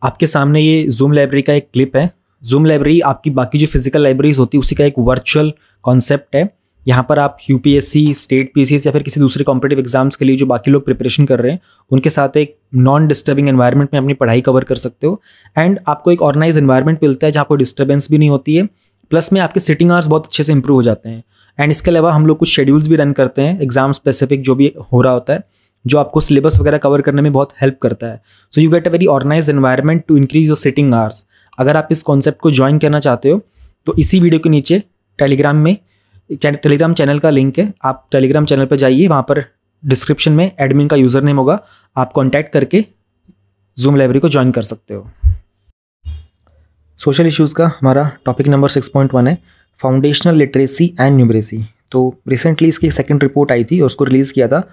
आपके सामने ये जूम लाइब्रेरी का एक क्लिप है। जूम लाइब्रेरी आपकी बाकी जो फिजिकल लाइब्रेरीज होती है उसी का एक वर्चुअल कॉन्सेप्ट है। यहाँ पर आप यूपीएससी, स्टेट पीसीएस या फिर किसी दूसरे कॉम्पिटिटिव एग्जाम्स के लिए जो बाकी लोग प्रिपरेशन कर रहे हैं उनके साथ एक नॉन डिस्टर्बिंग एनवायरनमेंट में अपनी पढ़ाई कवर कर सकते हो। एंड आपको एक ऑर्गेनाइज एनवायरनमेंट मिलता है जहाँ कोई डिस्टर्बेंस भी नहीं होती है, प्लस में आपके सिटिंग आवर्स बहुत अच्छे से इंप्रूव हो जाते हैं। एंड इसके अलावा हम लोग कुछ शेड्यूल्स भी रन करते हैं एग्जाम स्पेसिफिक जो भी हो रहा होता है, जो आपको सिलेबस वगैरह कवर करने में बहुत हेल्प करता है। So you get a very organise environment to increase your sitting hours. अगर आप इस कॉन्सेप्ट को ज्वाइन करना चाहते हो तो इसी वीडियो के नीचे टेलीग्राम चैनल का लिंक है, आप टेलीग्राम चैनल पर जाइए, वहाँ पर डिस्क्रिप्शन में एडमिन का यूज़र नेम होगा, आप कॉन्टैक्ट करके जूम लाइब्रेरी को ज्वाइन कर सकते हो। सोशल इश्यूज़ का हमारा टॉपिक नंबर 6.1 है फाउंडेशनल लिटरेसी एंड न्यूमरेसी। तो रिसेंटली इसकी सेकंड रिपोर्ट आई थी और उसको रिलीज़ किया था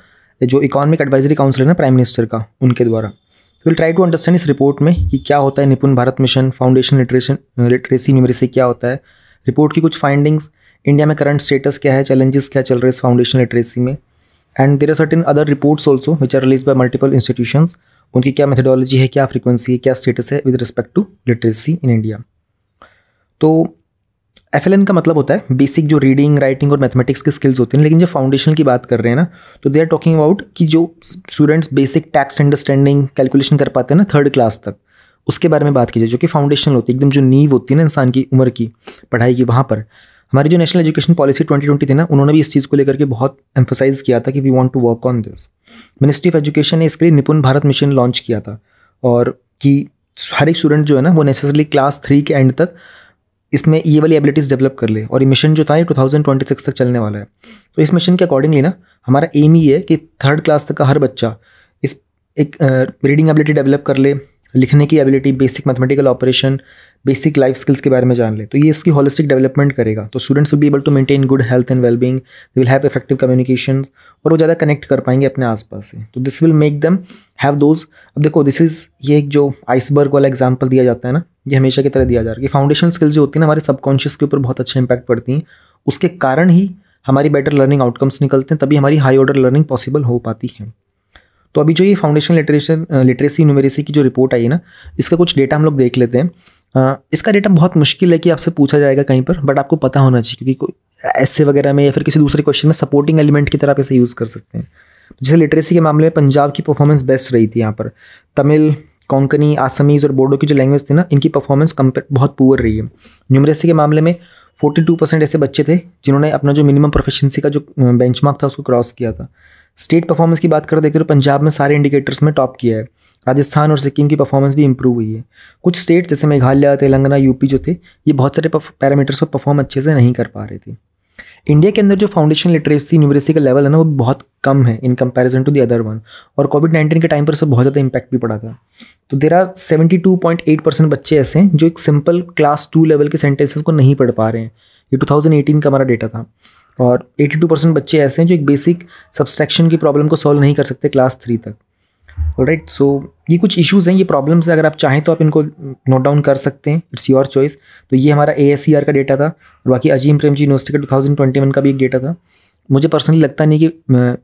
जो इकोनॉमिक एडवाइजरी काउंसिल है ना प्राइम मिनिस्टर का, उनके द्वारा। तो विल ट्राई टू अंडरस्टैंड इस रिपोर्ट में कि क्या होता है Nipun Bharat mission, foundation literacy numeracy क्या होता है, रिपोर्ट की कुछ फाइंडिंग्स, इंडिया में करंट स्टेटस क्या है, चैलेंजेस क्या चल रहे हैं इस फाउंडेशन लिटरेसी में, and there are certain other reports also which are release by multiple institutions, उनकी क्या मेथोडोलॉजी है, क्या फ्रीक्वेंसी है, क्या स्टेटस है with respect to literacy in India. तो FLN का मतलब होता है बेसिक जो रीडिंग, राइटिंग और मैथमेटिक्स की स्किल्स होती हैं, लेकिन जब फाउंडेशन की बात कर रहे हैं ना तो दे आर टॉकिंग अबाउट कि जो students basic text understanding, calculation कर पाते हैं ना 3rd क्लास तक, उसके बारे में बात कीजिए, जो कि फाउंडेशनल होती है, एकदम जो नींव होती है ना इंसान की उम्र की पढ़ाई की। वहाँ पर हमारी जो नेशनल एजुकेशन पॉलिसी 2020 थी ना, उन्होंने भी इस चीज़ को लेकर के बहुत एम्फोसाइज किया था कि we want to work on this. Ministry of education ने इसके लिए निपुण भारत मिशन लॉन्च किया था, और कि हर एक स्टूडेंट जो है ना वो नेसेसरली क्लास 3 के एंड तक इसमें ये वाली एबिलिटीज़ डेवलप कर ले। और ये मिशन जो था ये 2026 तक चलने वाला है। तो इस मिशन के अकॉर्डिंगली ना हमारा एम ही है कि 3rd क्लास तक का हर बच्चा इस एक रीडिंग एबिलिटी डेवलप कर ले, लिखने की ability, basic mathematical operation, basic life skills के बारे में जान ले। तो ये इसकी होलिस्टिक डेवलपमेंट करेगा। तो students will be able to maintain good health and wellbeing, they will have effective communication, और वो ज़्यादा कनेक्ट कर पाएंगे अपने आसपास से। तो this will make them have those. अब देखो दिस इज़ ये एक जो आइसबर्ग वाला एग्जाम्पल दिया जाता है ना, ये हमेशा की तरह दिया जा रहा है कि फाउंडेशन स्किल्स जो होती है ना हमारे सबकॉन्शियस के ऊपर बहुत अच्छा इंपैक्ट पड़ती हैं, उसके कारण ही हमारी बेटर लर्निंग आउटकम्स निकलते हैं, तभी हमारी हाई ऑर्डर लर्निंग पॉसिबल हो पाती है। तो अभी जो ये फाउंडेशन लिटरेसी न्यूमरेसी की जो रिपोर्ट आई है ना, इसका कुछ डेटा हम लोग देख लेते हैं। इसका डेटा बहुत मुश्किल है कि आपसे पूछा जाएगा कहीं पर, बट आपको पता होना चाहिए, क्योंकि कोई ऐसे वगैरह में या फिर किसी दूसरे क्वेश्चन में सपोर्टिंग एलिमेंट की तरह आप इसे यूज़ कर सकते हैं। जैसे लिटरेसी के मामले में पंजाब की परफॉर्मेंस बेस्ट रही थी। यहाँ पर तमिल, कोंकणी, आसामीज़ और बोडो की जो लैंग्वेज थी ना, इनकी परफॉर्मेंस बहुत पुअर रही है। न्यूमरेसी के मामले में 42% ऐसे बच्चे थे जिन्होंने अपना जो मिनिमम प्रोफिशिएंसी का जो बेंचमार्क था उसको क्रॉस किया था। स्टेट परफॉर्मेंस की बात करें देखते हो पंजाब में सारे इंडिकेटर्स में टॉप किया है। राजस्थान और सिक्किम की परफॉर्मेंस भी इंप्रूव हुई है। कुछ स्टेट्स जैसे मेघालय, तेलंगाना, यूपी जो थे, ये बहुत सारे पैरामीटर्स पर परफॉर्म अच्छे से नहीं कर पा रहे थे। इंडिया के अंदर जो फाउंडेशन लिटरेसी न्यूमरेसी का लेवल है ना वो बहुत कम है in comparison to the other one, और कोविड-19 के टाइम पर सब बहुत ज़्यादा इंपैक्ट भी पड़ा था। तो देयर आर 72.8% बच्चे ऐसे हैं जो एक सिंपल क्लास 2 लेवल के सेंटेंसेस को नहीं पढ़ पा रहे हैं। ये 2018 का हमारा डेटा था। और 82% बच्चे ऐसे हैं जो एक बेसिक सब्सट्रैक्शन की प्रॉब्लम को सॉल्व नहीं कर सकते क्लास 3 तक। ऑलराइट, सो ये कुछ इश्यूज़ हैं, ये प्रॉब्लम्स हैं। अगर आप चाहें तो आप इनको नोट डाउन कर सकते हैं, इट्स योर चॉइस। तो ये हमारा ASER का डेटा था, और बाकी अजीम प्रेमजी यूनिवर्सिटी का 2021 का भी एक डेटा था। मुझे पर्सनली लगता नहीं कि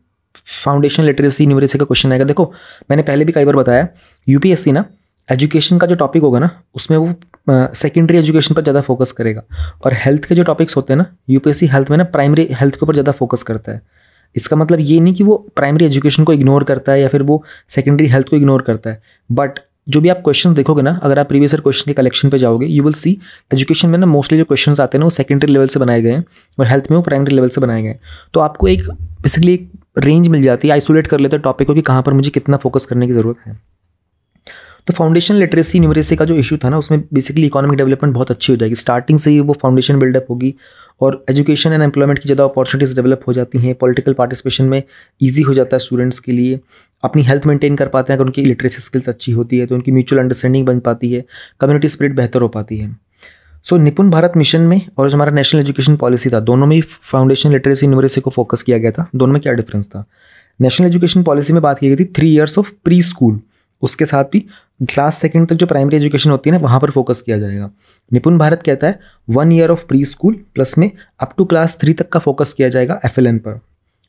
फाउंडेशन लिटरेसी न्यूमरेसी का क्वेश्चन आएगा। देखो मैंने पहले भी कई बार बताया, UPSC ना एजुकेशन का जो टॉपिक होगा ना उसमें वो सेकेंडरी एजुकेशन पर ज़्यादा फोकस करेगा, और हेल्थ के जो टॉपिक्स होते हैं ना UPSC हेल्थ में ना प्राइमरी हेल्थ के ऊपर ज़्यादा फोकस करता है। इसका मतलब ये नहीं कि वो प्राइमरी एजुकेशन को इग्नोर करता है या फिर वो सेकेंडरी हेल्थ को इग्नोर करता है, बट जो भी आप क्वेश्चन देखोगे ना, अगर आप प्रीवियस ईयर क्वेश्चन के कलेक्शन पे जाओगे, यू विल सी एजुकेशन में ना मोस्टली जो क्वेश्चंस आते हैं ना वो सेकेंडरी लेवल से बनाए गए हैं, और हेल्थ में वो प्राइमरी लेवल से बनाए गए हैं। तो आपको एक बेसिकली एक रेंज मिल जाती है, आइसोलेट कर लेते हैं टॉपिक को कि कहाँ पर मुझे कितना फोकस करने की ज़रूरत है। तो फाउंडेशन लिटरेसी न्यूमरेसी का जो इशू था ना उसमें बेसिकली इकोनॉमिक डेवलपमेंट बहुत अच्छी हो जाएगी। स्टार्टिंग से ही वो फाउंडेशन बिल्डअप होगी, और एजुकेशन एंड एम्प्लॉयमेंट की ज़्यादा अपॉर्चुनिटीज़ डेवलप हो जाती हैं। पॉलिटिकल पार्टिसिपेशन में ईजी हो जाता है स्टूडेंट्स के लिए। अपनी हेल्थ मेंटेन कर पाते हैं, अगर उनकी लिटरेसी स्किल्स अच्छी होती है तो उनकी म्यूचुअल अंडरस्टैंडिंग बन पाती है, कम्युनिटी स्पिरिट बेहतर हो पाती है। सो निपुण भारत मिशन में और जो हमारा नेशनल एजुकेशन पॉलिसी था, दोनों में ही फाउंडेशन लिटरेसी न्यूमरेसी को फोकस किया गया था। दोनों में क्या डिफरेंस था? नेशनल एजुकेशन पॉलिसी में बात की गई थी 3 years ऑफ प्री स्कूल, उसके साथ भी क्लास 2 तक जो प्राइमरी एजुकेशन होती है ना वहाँ पर फोकस किया जाएगा। निपुण भारत कहता है 1 year of pre school plus में अप टू क्लास 3 तक का फोकस किया जाएगा FLN पर।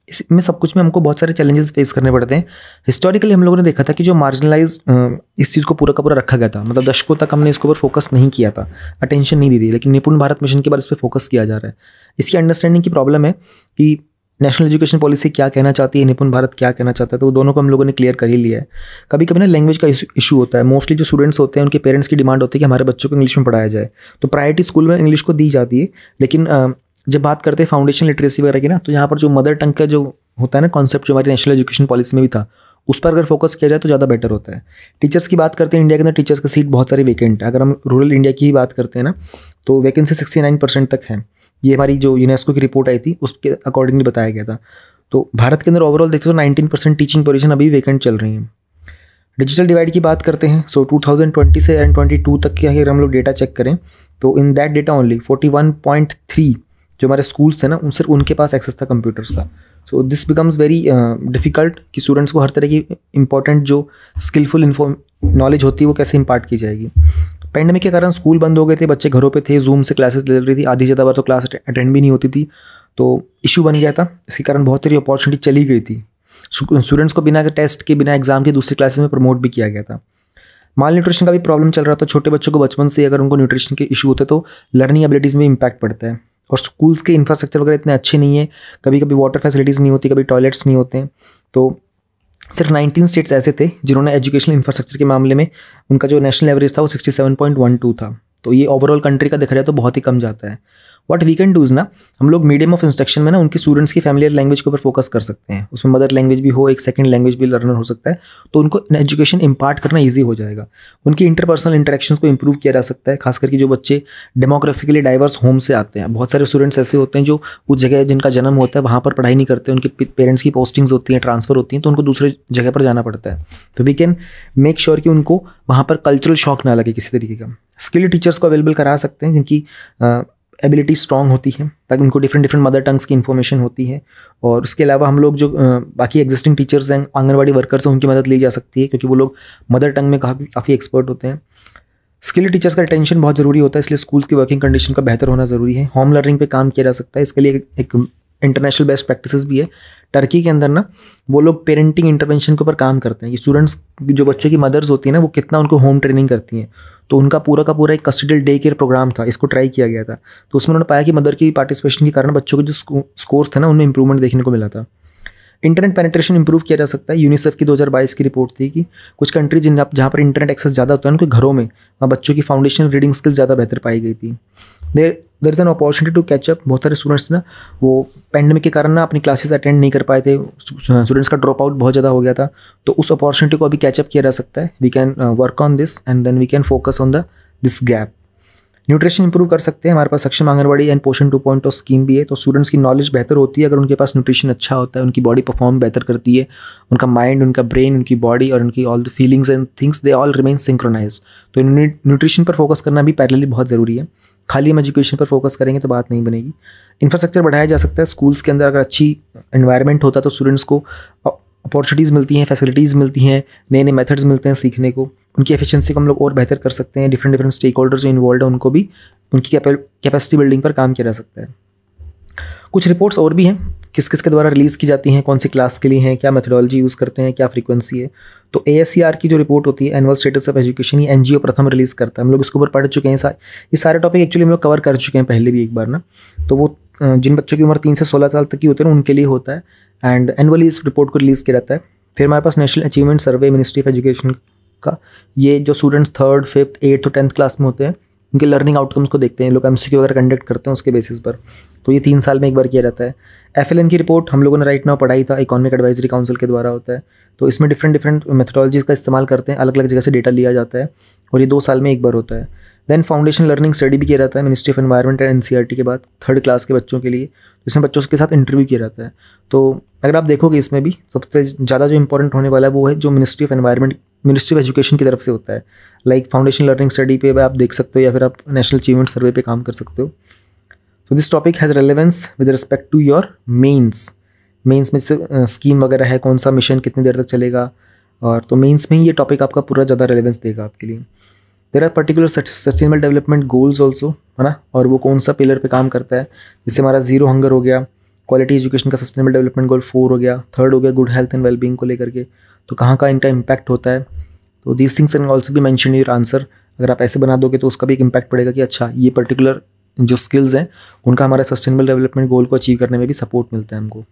इसमें सब कुछ में हमको बहुत सारे चैलेंजेस फेस करने पड़ते हैं। हिस्टोरिकली हम लोगों ने देखा था कि जो मार्जिनलाइज इस चीज़ को पूरा का पूरा रखा गया था, मतलब दशकों तक हमने इसके ऊपर फोकस नहीं किया था, अटेंशन नहीं दी थी, लेकिन निपुण भारत मिशन के बाद इस पर फोकस किया जा रहा है। इसकी अंडरस्टैंडिंग की प्रॉब्लम है कि नेशनल एजुकेशन पॉलिसी क्या कहना चाहती है, निपुण भारत क्या कहना चाहता है, तो दोनों को हम लोगों ने क्लियर कर ही लिया है। कभी कभी ना लैंग्वेज का इशू होता है। मोस्टली जो स्टूडेंट्स होते हैं उनके पेरेंट्स की डिमांड होती है कि हमारे बच्चों को इंग्लिश में पढ़ाया जाए, तो प्रायोरिटी स्कूल में इंग्लिश को दी जाती है। लेकिन जब बात करते हैं फाउंडेशन लिटरेसी वगैरह की ना, तो यहाँ पर जो मदर टंग का जो होता है ना कॉन्सेप्ट, जो हमारी नेशनल एजुकेशन पॉलिसी में भी था, उस पर अगर फोकस किया जाए तो ज़्यादा बेटर होता है। टीचर्स की बात करते हैं, इंडिया के अंदर टीचर्स का सीट बहुत सारी वेकेंट है। अगर हम रूरल इंडिया की ही बात करते हैं ना, तो वैकेंसी 69% तक है। ये हमारी जो यूनेस्को की रिपोर्ट आई थी उसके अकॉर्डिंगली बताया गया था। तो भारत के अंदर ओवरऑल देखते तो 19% टीचिंग पोजीशन अभी वैकेंट चल रही हैं। डिजिटल डिवाइड की बात करते हैं, सो 2020 से एंड 22 तक के अगर हम लोग डेटा चेक करें तो इन दैट डेटा ओनली 41.3 जो हमारे स्कूल्स थे ना, सिर्फ उनके पास एक्सेस था कंप्यूटर्स का। So this becomes very difficult कि स्टूडेंट्स को हर तरह की इंपॉर्टेंट जो स्किलफुल नॉलेज होती है वो कैसे इम्पार्ट की जाएगी। पैंडेमिक के कारण स्कूल बंद हो गए थे, बच्चे घरों पे थे, जूम से क्लासेस ले रही थी, आधी ज़्यादा बार तो क्लास अटेंड भी नहीं होती थी, तो इशू बन गया था। इसके कारण बहुत सारी अपॉर्चुनिटी चली गई थी। स्टूडेंट्स को बिना टेस्ट के, बिना एग्जाम के दूसरी क्लासेस में प्रमोट भी किया गया था। माल न्यूट्रिशन का भी प्रॉब्लम चल रहा था। छोटे बच्चों को बचपन से अगर उनको न्यूट्रिशन के इशू होते तो लर्निंग एबिलिटीज़ में इम्पैक्ट पड़ता है। और स्कूल्स के इंफ्रास्ट्रक्चर वगैरह इतने अच्छे नहीं है, कभी कभी वाटर फैसिलिटीज़ नहीं होती, कभी टॉयलेट्स नहीं होते हैं। तो सिर्फ 19 स्टेट्स ऐसे थे जिन्होंने एजुकेशनल इंफ्रास्ट्रक्चर के मामले में उनका जो नेशनल एवरेज था वो 67.12 था। तो ये ओवरऑल कंट्री का देखा जाए तो बहुत ही कम जाता है। What we can do is ना, हम लोग मीडियम ऑफ इंस्ट्रक्शन में ना उनकी स्टूडेंट्स की फैमिलियर लैंग्वेज के ऊपर फोकस कर सकते हैं। उसमें मदर लैंग्वेज भी हो, एक सेकंड लैंग्वेज भी लर्नर हो सकता है, तो उनको एजुकेशन इम्पार्ट करना ईजी हो जाएगा। उनकी इंटरपर्सनल इंटरेक्शंस को इंप्रूव किया जा सकता है, खास करके जो बच्चे डेमोग्राफिकली डाइवर्स होम से आते हैं। बहुत सारे स्टूडेंट्स ऐसे होते हैं जो उस जगह जिनका जन्म होता है वहाँ पर पढ़ाई नहीं करते, उनके पेरेंट्स की पोस्टिंग्स होती हैं, ट्रांसफ़र होती हैं, तो उनको दूसरे जगह पर जाना पड़ता है। तो वी कैन मेक श्योर कि उनको वहाँ पर कल्चरल शॉक ना लगे किसी तरीके का। स्किल्ड टीचर्स को अवेलेबल करा सकते हैं जिनकी एबिलिटी स्ट्रॉन्ग होती है, ताकि उनको डिफरेंट मदर टंग्स की इन्फॉर्मेशन होती है। और उसके अलावा हम लोग जो बाकी एग्जिस्टिंग टीचर्स हैं, आंगनवाड़ी वर्कर्स हैं, उनकी मदद ली जा सकती है, क्योंकि वो लोग मदर टंग में काफ़ी एक्सपर्ट होते हैं। स्किल्ड टीचर्स का रिटेंशन बहुत ज़रूरी होता है, इसलिए स्कूल्स की वर्किंग कंडीशन का बेहतर होना ज़रूरी है। होम लर्निंग पे काम किया जा सकता है, इसके लिए एक इंटरनेशनल बेस्ट प्रैक्टिसेस भी है। टर्की के अंदर ना वो लोग पेरेंटिंग इंटरवेंशन के ऊपर काम करते हैं कि स्टूडेंट्स जो बच्चों की मदर्स होती हैं ना, वो कितना उनको होम ट्रेनिंग करती हैं। तो उनका पूरा का पूरा एक कस्टडियल डे केयर प्रोग्राम था, इसको ट्राई किया गया था। तो उसमें उन्होंने पाया कि मदर की पार्टिसिपेशन के कारण बच्चों के जो स्कोर्स थे ना, उनमें इंप्रूवमेंट देखने को मिला था। इंटरनेट पेनिट्रेशन इंप्रूव किया जा सकता है। यूनिसेफ की 2022 की रिपोर्ट थी कि कुछ कंट्रीज जहाँ पर इंटरनेट एक्सेस ज़्यादा होता है उनके घरों में वहाँ बच्चों की फाउंडेशनल रीडिंग स्किल्स ज़्यादा बेहतर पाई गई थी। There is an opportunity to catch up. बहुत सारे स्टूडेंट्स ना वो पैंडेमिक के कारण ना अपनी क्लासेस अटेंड नहीं कर पाए थे, स्टूडेंट्स का ड्रॉप आउट बहुत ज़्यादा हो गया था। तो उस अपॉर्चुनिटी को अभी कैचअप किया जा सकता है। We can work on this and then we can focus on this gap. Nutrition improve कर सकते हैं। हमारे पास सक्षम आंगनवाड़ी एंड पोषण 2.0 स्कीम भी है, तो स्टूडेंट्स की नॉलेज बेहतर होती है अगर उनके पास न्यूट्रिशन अच्छा होता है। उनकी बॉडी परफॉर्म बेहतर करती है, उनका माइंड, उनका ब्रेन, उनकी बॉडी और उनकी all the feelings and things they all remain synchronised. तो न्यूट्रिशन पर फोकस करना भी पैरेलली बहुत ज़रूरी है। खाली हम एजुकेशन पर फोकस करेंगे तो बात नहीं बनेगी। इंफ्रास्ट्रक्चर बढ़ाया जा सकता है। स्कूल्स के अंदर अगर अच्छी एनवायरनमेंट होता तो स्टूडेंट्स को अपॉर्चुनिटीज़ मिलती हैं, फैसिलिटीज़ मिलती हैं, नए नए मेथड्स मिलते हैं सीखने को। उनकी एफिशिएंसी को हम लोग और बेहतर कर सकते हैं। डिफरेंट स्टेक होल्डर्स जो इन्वॉल्व है उनको भी उनकी कैपेसिटी बिल्डिंग पर काम किया जा सकता है। कुछ रिपोर्ट्स और भी हैं किस किस के द्वारा रिलीज़ की जाती हैं, कौन सी क्लास के लिए हैं, क्या मेथोडोलॉजी यूज़ करते हैं, क्या फ्रीक्वेंसी है। तो ASER की जो रिपोर्ट होती है, एनुअल स्टेटस ऑफ एजुकेशन, ये NGO प्रथम रिलीज़ करता है। हम लोग इसके ऊपर पढ़ चुके हैं। ये सारे टॉपिक एक्चुअली हम लोग कवर कर चुके हैं पहले भी एक बार ना। तो वो जिन बच्चों की उम्र 3 से 16 साल तक की होती है ना, उनके लिए होता है एंड एनुअली इस रिपोर्ट को रिलीज़ किया जाता है। फिर हमारे पास National Achievement Survey, Ministry of Education का, ये जो स्टूडेंट्स 3rd, 5th, 8th और 10th क्लास में होते हैं उनके लर्निंग आउटकम्स को देखते हैं। लोग MCQ वगैरह कंडक्ट करते हैं उसके बेसिस पर। तो ये 3 साल में एक बार किया जाता है। FLN की रिपोर्ट हम लोगों ने राइट नाउ पढ़ाई था, इकोनॉमिक एडवाइजरी काउंसिल के द्वारा होता है। तो इसमें डिफरेंट मेथोडोलॉजीज़ का इस्तेमाल करते हैं, अलग अलग जगह से डेटा लिया जाता है और ये 2 साल में एक बार होता है। देन फाउंडेशन लर्निंग स्टडी भी किया जाता है ministry of environment and NCERT के बाद 3rd क्लास के बच्चों के लिए, जिसमें बच्चों के साथ इंटरव्यू किया जाता है। तो अगर आप देखोगे इसमें भी सबसे ज़्यादा जो इंपॉर्टेंट होने वाला है वो है जो ministry of environment, ministry of education की तरफ से होता है। लाइक फाउंडेशन लर्निंग स्टडी पे आप देख सकते हो या फिर आप नेशनल अचीवमेंट सर्वे पे काम कर सकते हो। तो this topic has relevance with respect to your mains में स्कीम वगैरह है, कौन सा मिशन कितनी देर तक चलेगा, और तो मेंस में ही ये टॉपिक आपका पूरा ज़्यादा रेलेवेंस देगा आपके लिए। There are particular sustainable development goals also, है ना, और वो कौन सा पिलर पे काम करता है। जैसे हमारा 0 हंगर हो गया, क्वालिटी एजुकेशन का सस्टेनेबल डेवलपमेंट गोल 4 हो गया, थर्ड हो गया गुड हेल्थ एंड वेलबींग को लेकर के, तो कहाँ का इनका इम्पैक्ट होता है। तो दीज थिंग्स कैन ऑल्सो भी मेंशन इन योर आंसर। अगर आप ऐसे बना दोगे तो उसका भी एक इम्पैक्ट पड़ेगा कि अच्छा ये पर्टिकुलर जो स्किल्स हैं उनका हमारा सस्टेनेबल डेवलपमेंट गोल को अचीव करने में भी सपोर्ट मिलता है हमको।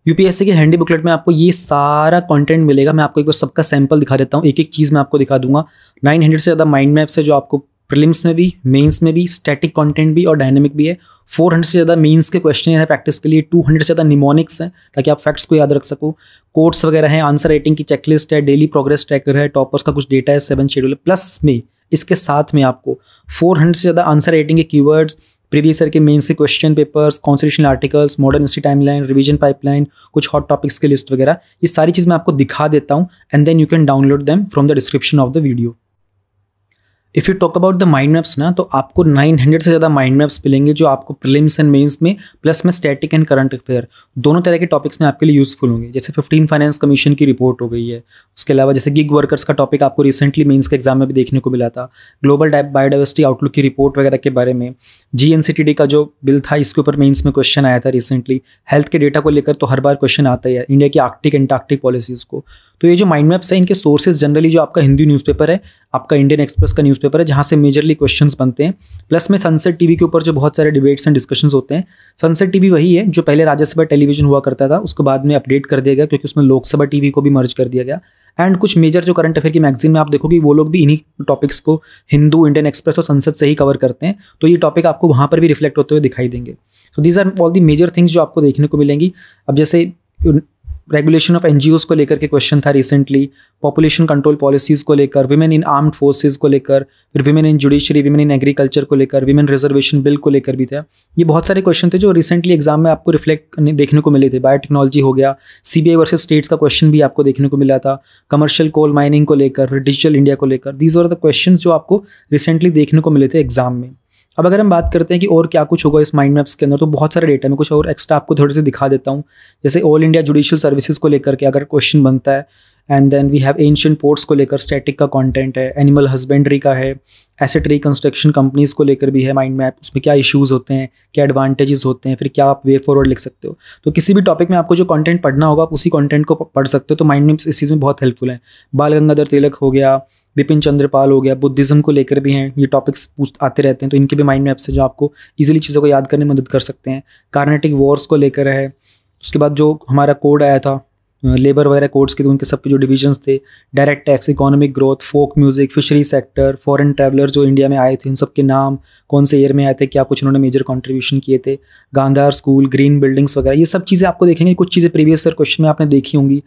यूपीएससी के हैंडी बुकलेट में आपको ये सारा कंटेंट मिलेगा। मैं आपको एक बार सबका सैंपल दिखा देता हूँ, एक एक चीज़ मैं आपको दिखा दूंगा। 900 से ज़्यादा माइंड मैप्स है जो आपको प्रीलिम्स में भी, मेंस में भी, स्टैटिक कंटेंट भी और डायनेमिक भी है। 400 से ज़्यादा मेंस के क्वेश्चन है प्रैक्टिस के लिए। 200 से ज़्यादा निमोनिक्स हैं ताकि आप फैक्ट्स को याद रख सको। कोट्स वगैरह हैं, आंसर राइटिंग की चेकलिस्ट है, डेली प्रोग्रेस ट्रैकर है, टॉपर्स का कुछ डेटा है, 7 शेड्यूल है। प्लस में इसके साथ में आपको 400 से ज़्यादा आंसर राइटिंग के कीवर्ड्स, प्रीवियस ईयर के मेंस के question papers, constitutional articles, modern history timeline, revision pipeline, कुछ हॉट टॉपिक्स की लिस्ट वगैरह, ये सारी चीज़ मैं आपको दिखा देता हूँ and then you can download them from the description of the video. If you talk about the mind maps ना, तो आपको 900 से ज़्यादा माइंड मैप्स मिलेंगे जो आपको प्रीलिम्स एंड मेंस में, प्लस में स्टैटिक एंड करंट अफेयर दोनों तरह के टॉपिक्स में आपके लिए यूजफुल होंगे। जैसे 15 फाइनेंस कमीशन की रिपोर्ट हो गई है, उसके अलावा जैसे गिग वर्कर्स का टॉपिक आपको रिसेंटली मेंस के एग्जाम में भी देखने को मिला था, ग्लोबल बायोडाइवर्सिटी आउटलुक की रिपोर्ट वगैरह के बारे में, GNCTD का जो बिल था इसके ऊपर मेंस में क्वेश्चन आया था रिसेंटली, हेल्थ के डेटा को लेकर तो हर बार क्वेश्चन आता ही है, इंडिया की आर्कटिक एंटार्कटिक पॉलिसीज़ को। तो ये जो माइंड मैप्स है इनके सोर्सेज जनरली जो आपका हिंदी न्यूज़पेपर है, आपका इंडियन एक्सप्रेस का न्यूज़पेपर है जहाँ से मेजरली क्वेश्चंस बनते हैं, प्लस में सनसेट टीवी के ऊपर जो बहुत सारे डिबेट्स एंड डिस्कशंस होते हैं। सनसेट टीवी वही है जो पहले राज्यसभा टेलीविजन हुआ करता था, उसको बाद में अपडेट कर दिया गया क्योंकि उसमें लोकसभा टीवी को भी मर्ज कर दिया गया। एंड कुछ मेजर जो करंट अफेयर की मैगजीन में आप देखोगे वो लोग भी इन्हीं टॉपिक्स को हिंदू, इंडियन एक्सप्रेस और संसद से ही कवर करते हैं, तो ये टॉपिक आपको वहाँ पर भी रिफ्लेक्ट होते हुए दिखाई देंगे। तो these are all the major things जो आपको देखने को मिलेंगी। अब जैसे रेगुलेशन ऑफ NGOs को लेकर के क्वेश्चन था रिसेंटली, पॉपुलेशन कंट्रोल पॉलिसीज़ को लेकर, विमेन इन आर्म्ड फोर्सेज को लेकर, फिर women in judiciary, women in agriculture को लेकर, विमेन रिजर्वेशन बिल को लेकर भी था। ये बहुत सारे क्वेश्चन थे जो रिसेंटली एग्जाम में आपको रिफ्लेक्ट देखने को मिले थे। बायोटेक्नोलॉजी हो गया, CBI वर्सेस स्टेट्स का क्वेश्चन भी आपको देखने को मिला था, कमर्शियल कोल माइनिंग को लेकर, फिर डिजिटल इंडिया को लेकर। दीज आर द क्वेश्चन जो आपको रिसेंटली देखने को मिले थे एग्जाम में। अब अगर हम बात करते हैं कि और क्या कुछ होगा इस माइंड मैप्स के अंदर, तो बहुत सारे डेटा में कुछ और एक्स्ट्रा आपको थोड़े से दिखा देता हूँ। जैसे ऑल इंडिया जुडिशियल सर्विसेज को लेकर के अगर क्वेश्चन बनता है, and then we have ancient ports को लेकर स्टैटिक का कंटेंट है, एनिमल हस्बेंड्री का है, एसेट रिकंस्ट्रक्शन कंपनीज को लेकर भी है माइंड मैप, उसमें क्या इश्यूज होते हैं, क्या एडवांटेजेस होते हैं, फिर क्या आप वे फॉरवर्ड लिख सकते हो। तो किसी भी टॉपिक में आपको जो कंटेंट पढ़ना होगा आप उसी कंटेंट को पढ़ सकते हो। तो माइंड मैप्स इस चीज़ में बहुत हेल्पफुल है। बाल गंगाधर तिलक हो गया, बिपिन चंद्र पाल हो गया, बुद्धिज्म को लेकर भी हैं, ये टॉपिक्स आते रहते हैं, तो इनके भी माइंड मैप्स है जो आपको इजीली चीज़ों को याद करने में मदद कर सकते हैं। कार्नेटिक वॉर्स को लेकर है, उसके बाद जो हमारा कोड आया था लेबर वगैरह कोड्स के, तो उनके सबके जो डिविजन्स थे, direct tax, economic growth, folk music, fishery sector, foreign traveller जो इंडिया में आए थे उन सबके नाम, कौन से ईयर में आए थे, क्या कुछ उन्होंने मेजर कंट्रीब्यूशन किए थे, गांधार स्कूल, ग्रीन बिल्डिंग्स वगैरह, ये सब चीज़ें आपको देखेंगे। कुछ चीज़ें प्रीवियस ईयर क्वेश्चन में आपने देखी होंगी।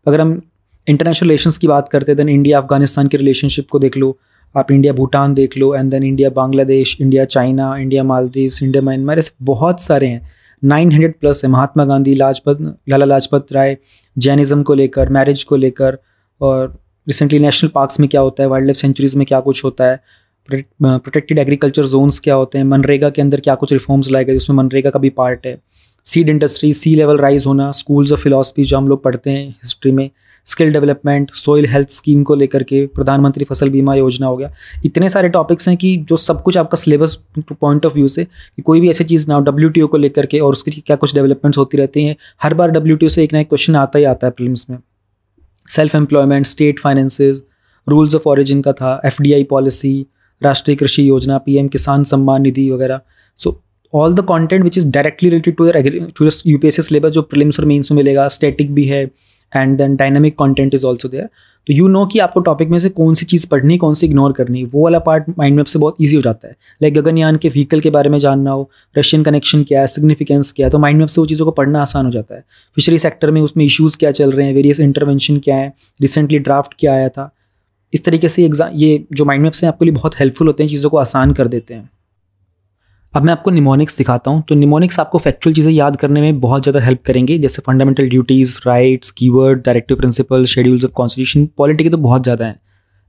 अगर हम इंटरनेशनल रिलेशंस की बात करते हैं देन इंडिया अफगानिस्तान की रिलेशनशिप को देख लो, आप इंडिया भूटान देख लो, and then India Bangladesh, India China, India Maldives, India Myanmar, ऐसे बहुत सारे हैं। 900 प्लस है। महात्मा गांधी, लाला लाजपत राय, जैनिज्म को लेकर, मैरिज को लेकर, और रिसेंटली नेशनल पार्क्स में क्या होता है, वाइल्ड लाइफ सेंचुरीज में क्या कुछ होता है, प्रोटेक्टेड एग्रीकल्चर जोन्स क्या होते हैं, मनरेगा के अंदर क्या कुछ रिफॉर्म्स लाए गए उसमें मनरेगा का भी पार्ट है, सीड इंडस्ट्री, सी लेवल राइज होना, स्कूल्स ऑफ फिलॉसफी जो हम लोग पढ़ते हैं हिस्ट्री में, skill development, soil health scheme को लेकर के, प्रधानमंत्री फसल बीमा योजना हो गया। इतने सारे टॉपिक्स हैं कि जो सब कुछ आपका सिलेबस पॉइंट ऑफ व्यू से कि कोई भी ऐसी चीज़ ना हो, WTO को लेकर के और उसकी क्या कुछ डेवलपमेंट्स होती रहती हैं। हर बार WTO से एक ना एक क्वेश्चन आता ही आता है प्रीलिम्स में। Self employment, state finances, rules of origin का था, FDI पॉलिसी, राष्ट्रीय कृषि योजना, PM किसान सम्मान निधि वगैरह। So all the content which is directly related to your UPSC syllabus जो प्रीलिम्स और मेंस में मिलेगा, स्टैटिक भी है, and then dynamic content is also there. तो यू नो कि आपको टॉपिक में से कौन सी चीज़ पढ़नी, कौन सी इग्नोर करनी, वो वाला पार्ट माइंड मैप से बहुत ईजी हो जाता है। लाइक गगनयान के व्हीकल के बारे में जानना हो, रशियन कनेक्शन क्या है, सिग्निफिकेंस क्या है, तो माइंड मैप से वो चीज़ों को पढ़ना आसान हो जाता है। फिशरी सेक्टर में उसमें इश्यूज़ क्या चल रहे हैं, वेरियस इंटरवेंशन क्या है, रिसेंटली ड्राफ्ट क्या आया था, इस तरीके से ये जो माइंड मैप्स हैं आपके लिए बहुत हेल्पफुल होते हैं, चीज़ों को आसान कर देते हैं। अब मैं आपको निमोनिक्स दिखाता हूँ। तो निमोनिक्स आपको फैक्चुअल चीज़ें याद करने में बहुत ज़्यादा हेल्प करेंगे, जैसे fundamental duties, rights, keyword, directive principle, schedules of constitution. Polity के तो बहुत ज़्यादा हैं,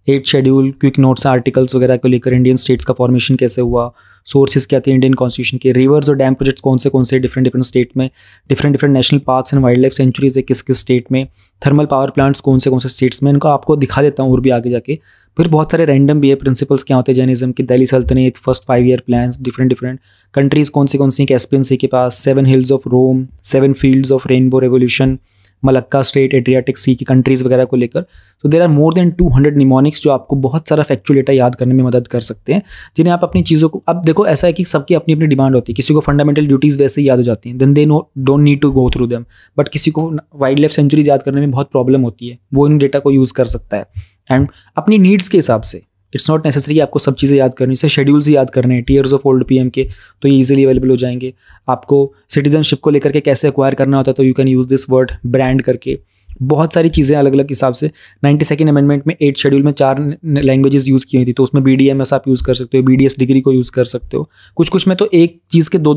8 शेड्यूल, क्विक नोट्स, आर्टिकल्स वगैरह को लेकर, इंडियन स्टेट्स का फॉर्मेशन कैसे हुआ, सोर्सेज क्या थे इंडियन कॉन्स्टिट्यूशन के, रिवर्स और डैम प्रोजेक्ट्स कौन से डिफरेंट स्टेट में, different national parks and wild life sanctuaries है किस स्टेट में, थर्मल पावर प्लांट्स कौन से स्टेट्स में, इनको आपको दिखा देता हूँ और भी आगे जाके। फिर बहुत सारे रैंडम भी है प्रिंसिपल्स क्या होते हैं जैनिज्म के, दिल्ली सल्तनत, first 5 year plans, different countries कौन सी कैस्पियन सी के पास, 7 hills of Rome, 7 fields of rainbow revolution, Malacca strait, Adriatic sea की कंट्रीज वगैरह को लेकर। तो there are more than 200 mnemonics जो आपको बहुत सारा फैक्चुअल डेटा याद करने में मदद कर सकते हैं, जिन्हें आप अपनी चीज़ों को, अब देखो ऐसा है कि सबकी अपनी अपनी डिमांड होती है, किसी को फंडामेंटल ड्यूटीज़ वैसे ही याद हो जाती हैं, then they don't need to go through them, but किसी को वाइल्ड लाइफ सेंचुरीज याद करने में बहुत प्रॉब्लम होती है, वो इन डेटा को यूज़ कर सकता है एंड अपनी नीड्स के हिसाब से। इट्स नॉट नेसेसरी कि आपको सब चीज़ें याद करनी, जैसे शेड्यूल्स याद करने हैं टीयर्स ऑफ ओल्ड पीएम के, तो ये इजीली अवेलेबल हो जाएंगे। आपको सिटीजनशिप को लेकर के कैसे एक्वायर करना होता है, तो you can use this word brand करके, बहुत सारी चीज़ें अलग अलग हिसाब से। 92nd अमेंडमेंट में 8 शेड्यूल में 4 लैंग्वेजेस यूज़ की हुई थी, तो उसमें BDMS आप यूज़ कर सकते हो, BDS डिग्री को यूज़ कर सकते हो, कुछ में तो एक चीज़ के दो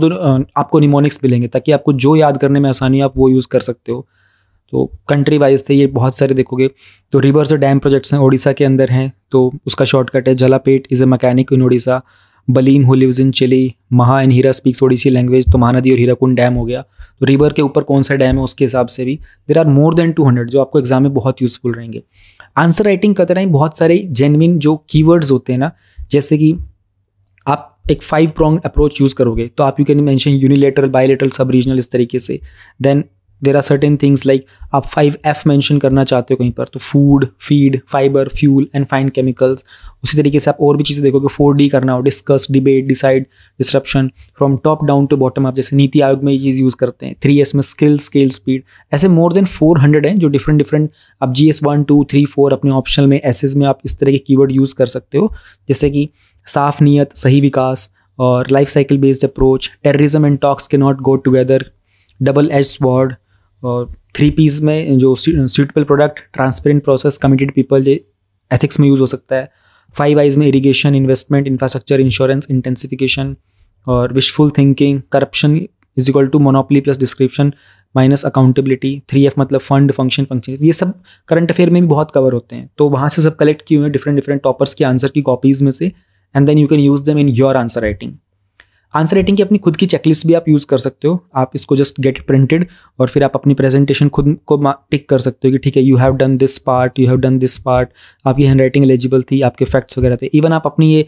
आपको निमोनिक्स मिलेंगे, ताकि आपको जो याद करने में आसानी हो आप वो यूज़ कर सकते हो। तो कंट्री वाइज थे ये बहुत सारे देखोगे। तो रिवर्स और डैम प्रोजेक्ट्स हैं, ओडिशा के अंदर हैं, तो उसका शॉर्टकट है जलापेट is a mechanic in Odisha, बलीन who lives in Chile, Maha and Hira speaks Odissi language, तो महानदी और हीराकुंड डैम हो गया। तो रिवर के ऊपर कौन सा डैम है उसके हिसाब से भी देर आर मोर देन 200 जो आपको एग्जाम में बहुत यूजफुल रहेंगे। आंसर राइटिंग करते रहें, बहुत सारे जेन्युइन जो कीवर्ड्स होते हैं ना, जैसे कि आप एक 5 pronged अप्रोच यूज़ करोगे तो आप you can mention unilateral, bilateral, subregional, इस तरीके से। Then there are certain things like आप 5F मेंशन करना चाहते हो कहीं पर, तो food, feed, fibre, fuel and fine chemicals. उसी तरीके से आप और भी चीज़ें देखोगे, 4D करना हो, discuss, debate, decide, disruption, from top down to bottom आप, जैसे नीति आयोग में ये चीज़ यूज़ करते हैं। 3S में स्किल, स्केल, स्पीड, ऐसे मोर देन 400 हैं जो डिफरेंट आप GS 1, 2, 3, 4 अपने ऑप्शनल में, एसेज में आप इस तरह के कीवर्ड यूज़ कर सकते हो, जैसे कि साफ नीयत, सही विकास और life cycle based approach, terrorism and talks के not go together, double edge sword, और 3Ps में जो suitable product, transparent process, committed people, ये एथिक्स में यूज़ हो सकता है। 5Is में irrigation, investment, infrastructure, insurance, intensification और wishful thinking, corruption is equal to monopoly plus description minus accountability. 3F मतलब फंड, फंक्शन, ये सब करंट अफेयर में भी बहुत कवर होते हैं, तो वहाँ से सब कलेक्ट किए हुए हैं डिफरेंट टॉपर्स के आंसर की कॉपीज़ में से, and then you can use them in your answer writing. Answer writing की अपनी खुद की चेकलिस्ट भी आप यूज़ कर सकते हो, आप इसको जस्ट गेट प्रिंटेड और फिर आप अपनी प्रेजेंटेशन खुद को टिक कर सकते हो कि ठीक है you have done this part, you have done this part, आपकी हैंड राइटिंग एलिजिबल थी, आपके फैक्ट्स वगैरह थे। इवन आप अपनी ये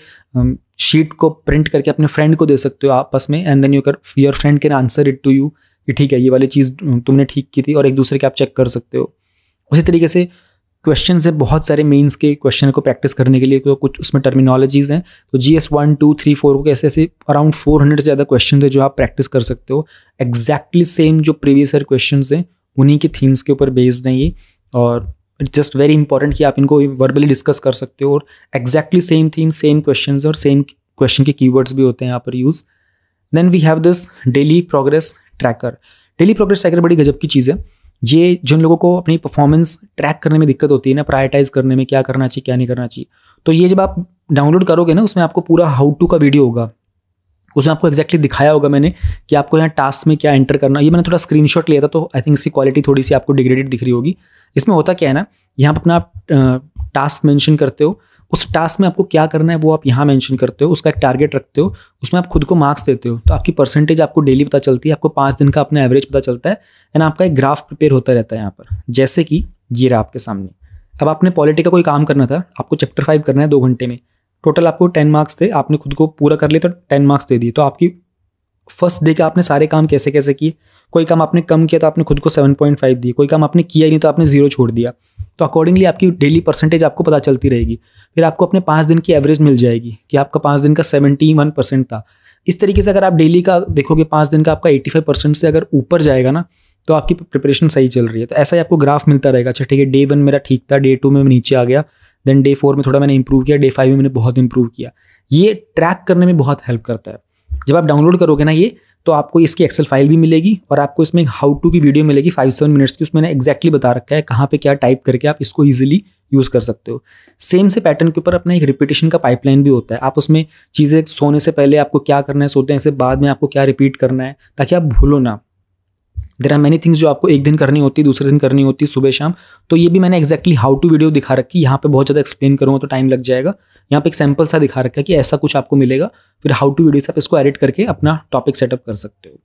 शीट को प्रिंट करके अपने फ्रेंड को दे सकते हो आपस में, and then your friend can answer it to you कि ठीक है ये वाली चीज़ तुमने ठीक की थी, और एक दूसरे के आप चेक कर सकते हो। उसी तरीके से क्वेश्चन है बहुत सारे मेंस के क्वेश्चन को प्रैक्टिस करने के लिए, तो कुछ उसमें टर्मिनोलॉजीज़ हैं, तो GS 1, 2, 3, 4 को ऐसे अराउंड 400 से ज़्यादा क्वेश्चन है जो आप प्रैक्टिस कर सकते हो। एग्जैक्टली सेम जो प्रीवियस ईयर क्वेश्चन हैं उन्हीं के थीम्स के ऊपर बेस्ड हैं ये, और इट्स जस्ट वेरी इंपॉर्टेंट कि आप इनको वर्बली डिस्कस कर सकते हो, और exactly same theme, same question और सेम क्वेश्चन के कीवर्ड्स भी होते हैं यहाँ पर use. Then we have this daily progress tracker. Daily progress tracker बड़ी गजब की चीज़ है, ये जिन लोगों को अपनी परफॉर्मेंस ट्रैक करने में दिक्कत होती है ना, प्रायोरिटाइज करने में क्या करना चाहिए क्या नहीं करना चाहिए, तो ये जब आप डाउनलोड करोगे ना, उसमें आपको पूरा हाउ टू का वीडियो होगा, उसमें आपको एक्जैक्टली दिखाया होगा मैंने कि आपको यहाँ टास्क में क्या एंटर करना। ये मैंने थोड़ा स्क्रीनशॉट लिया था, तो आई थिंक इसकी क्वालिटी थोड़ी सी आपको डिग्रेडेड दिख रही होगी। इसमें होता क्या है ना, यहाँ पर अपना टास्क मेंशन करते हो, उस टास्क में आपको क्या करना है वो आप यहाँ मेंशन करते हो, उसका एक टारगेट रखते हो, उसमें आप खुद को मार्क्स देते हो, तो आपकी परसेंटेज आपको डेली पता चलती है, आपको 5 दिन का अपना एवरेज पता चलता है, एंड आपका एक ग्राफ प्रिपेयर होता रहता है यहाँ पर, जैसे कि ये रहा आपके सामने। अब आपने पॉलिटी का कोई काम करना था, आपको चैप्टर 5 करना है 2 घंटे में, टोटल आपको 10 मार्क्स थे, आपने खुद को पूरा कर लिया तो 10 मार्क्स दे दिए। तो आपकी फर्स्ट डे का आपने सारे काम कैसे कैसे किए, कोई काम आपने कम किया तो आपने खुद को 7.5 दिए, कोई काम आपने किया ही नहीं तो आपने 0 छोड़ दिया, तो अकॉर्डिंगली आपकी डेली परसेंटेज आपको पता चलती रहेगी। फिर आपको अपने 5 दिन की एवरेज मिल जाएगी कि आपका 5 दिन का 71% था। इस तरीके से अगर आप डेली का देखोगे 5 दिन का आपका 85% से अगर ऊपर जाएगा ना, तो आपकी प्रिपरेशन सही चल रही है। तो ऐसा ही आपको ग्राफ मिलता रहेगा, अच्छा ठीक है डे 1 मेरा ठीक था, डे 2 में नीचे आ गया, देन डे 4 में थोड़ा मैंने इंप्रूव किया, डे 5 में मैंने बहुत इंप्रूव किया। ये ट्रैक करने में बहुत हेल्प करता है। जब आप डाउनलोड करोगे ना ये, तो आपको इसकी एक्सेल फाइल भी मिलेगी और आपको इसमें हाउ टू की वीडियो मिलेगी 5-7 मिनट्स की, उसमें मैंने एक्जैक्टली बता रखा है कहाँ पे क्या टाइप करके आप इसको ईजिली यूज़ कर सकते हो। सेम से पैटर्न के ऊपर अपना एक रिपीटेशन का पाइपलाइन भी होता है, आप उसमें चीज़ें सोने से पहले आपको क्या करना है, सोते हैं से बाद में आपको क्या रिपीट करना है, ताकि आप भूलो ना। देयर आर मैनी थिंग्स जो आपको एक दिन करनी होती है, दूसरे दिन करनी होती है, सुबह शाम। तो ये भी मैंने एक्जैक्टली हाउ टू वीडियो दिखा रखी है। यहाँ पे बहुत ज़्यादा एक्सप्लेन करूँगा तो टाइम लग जाएगा। यहाँ पे एक सैम्पल सा दिखा रखा है कि ऐसा कुछ आपको मिलेगा, फिर हाउ टू वीडियो से आप इसको एडिट करके अपना टॉपिक सेटअप कर सकते हो।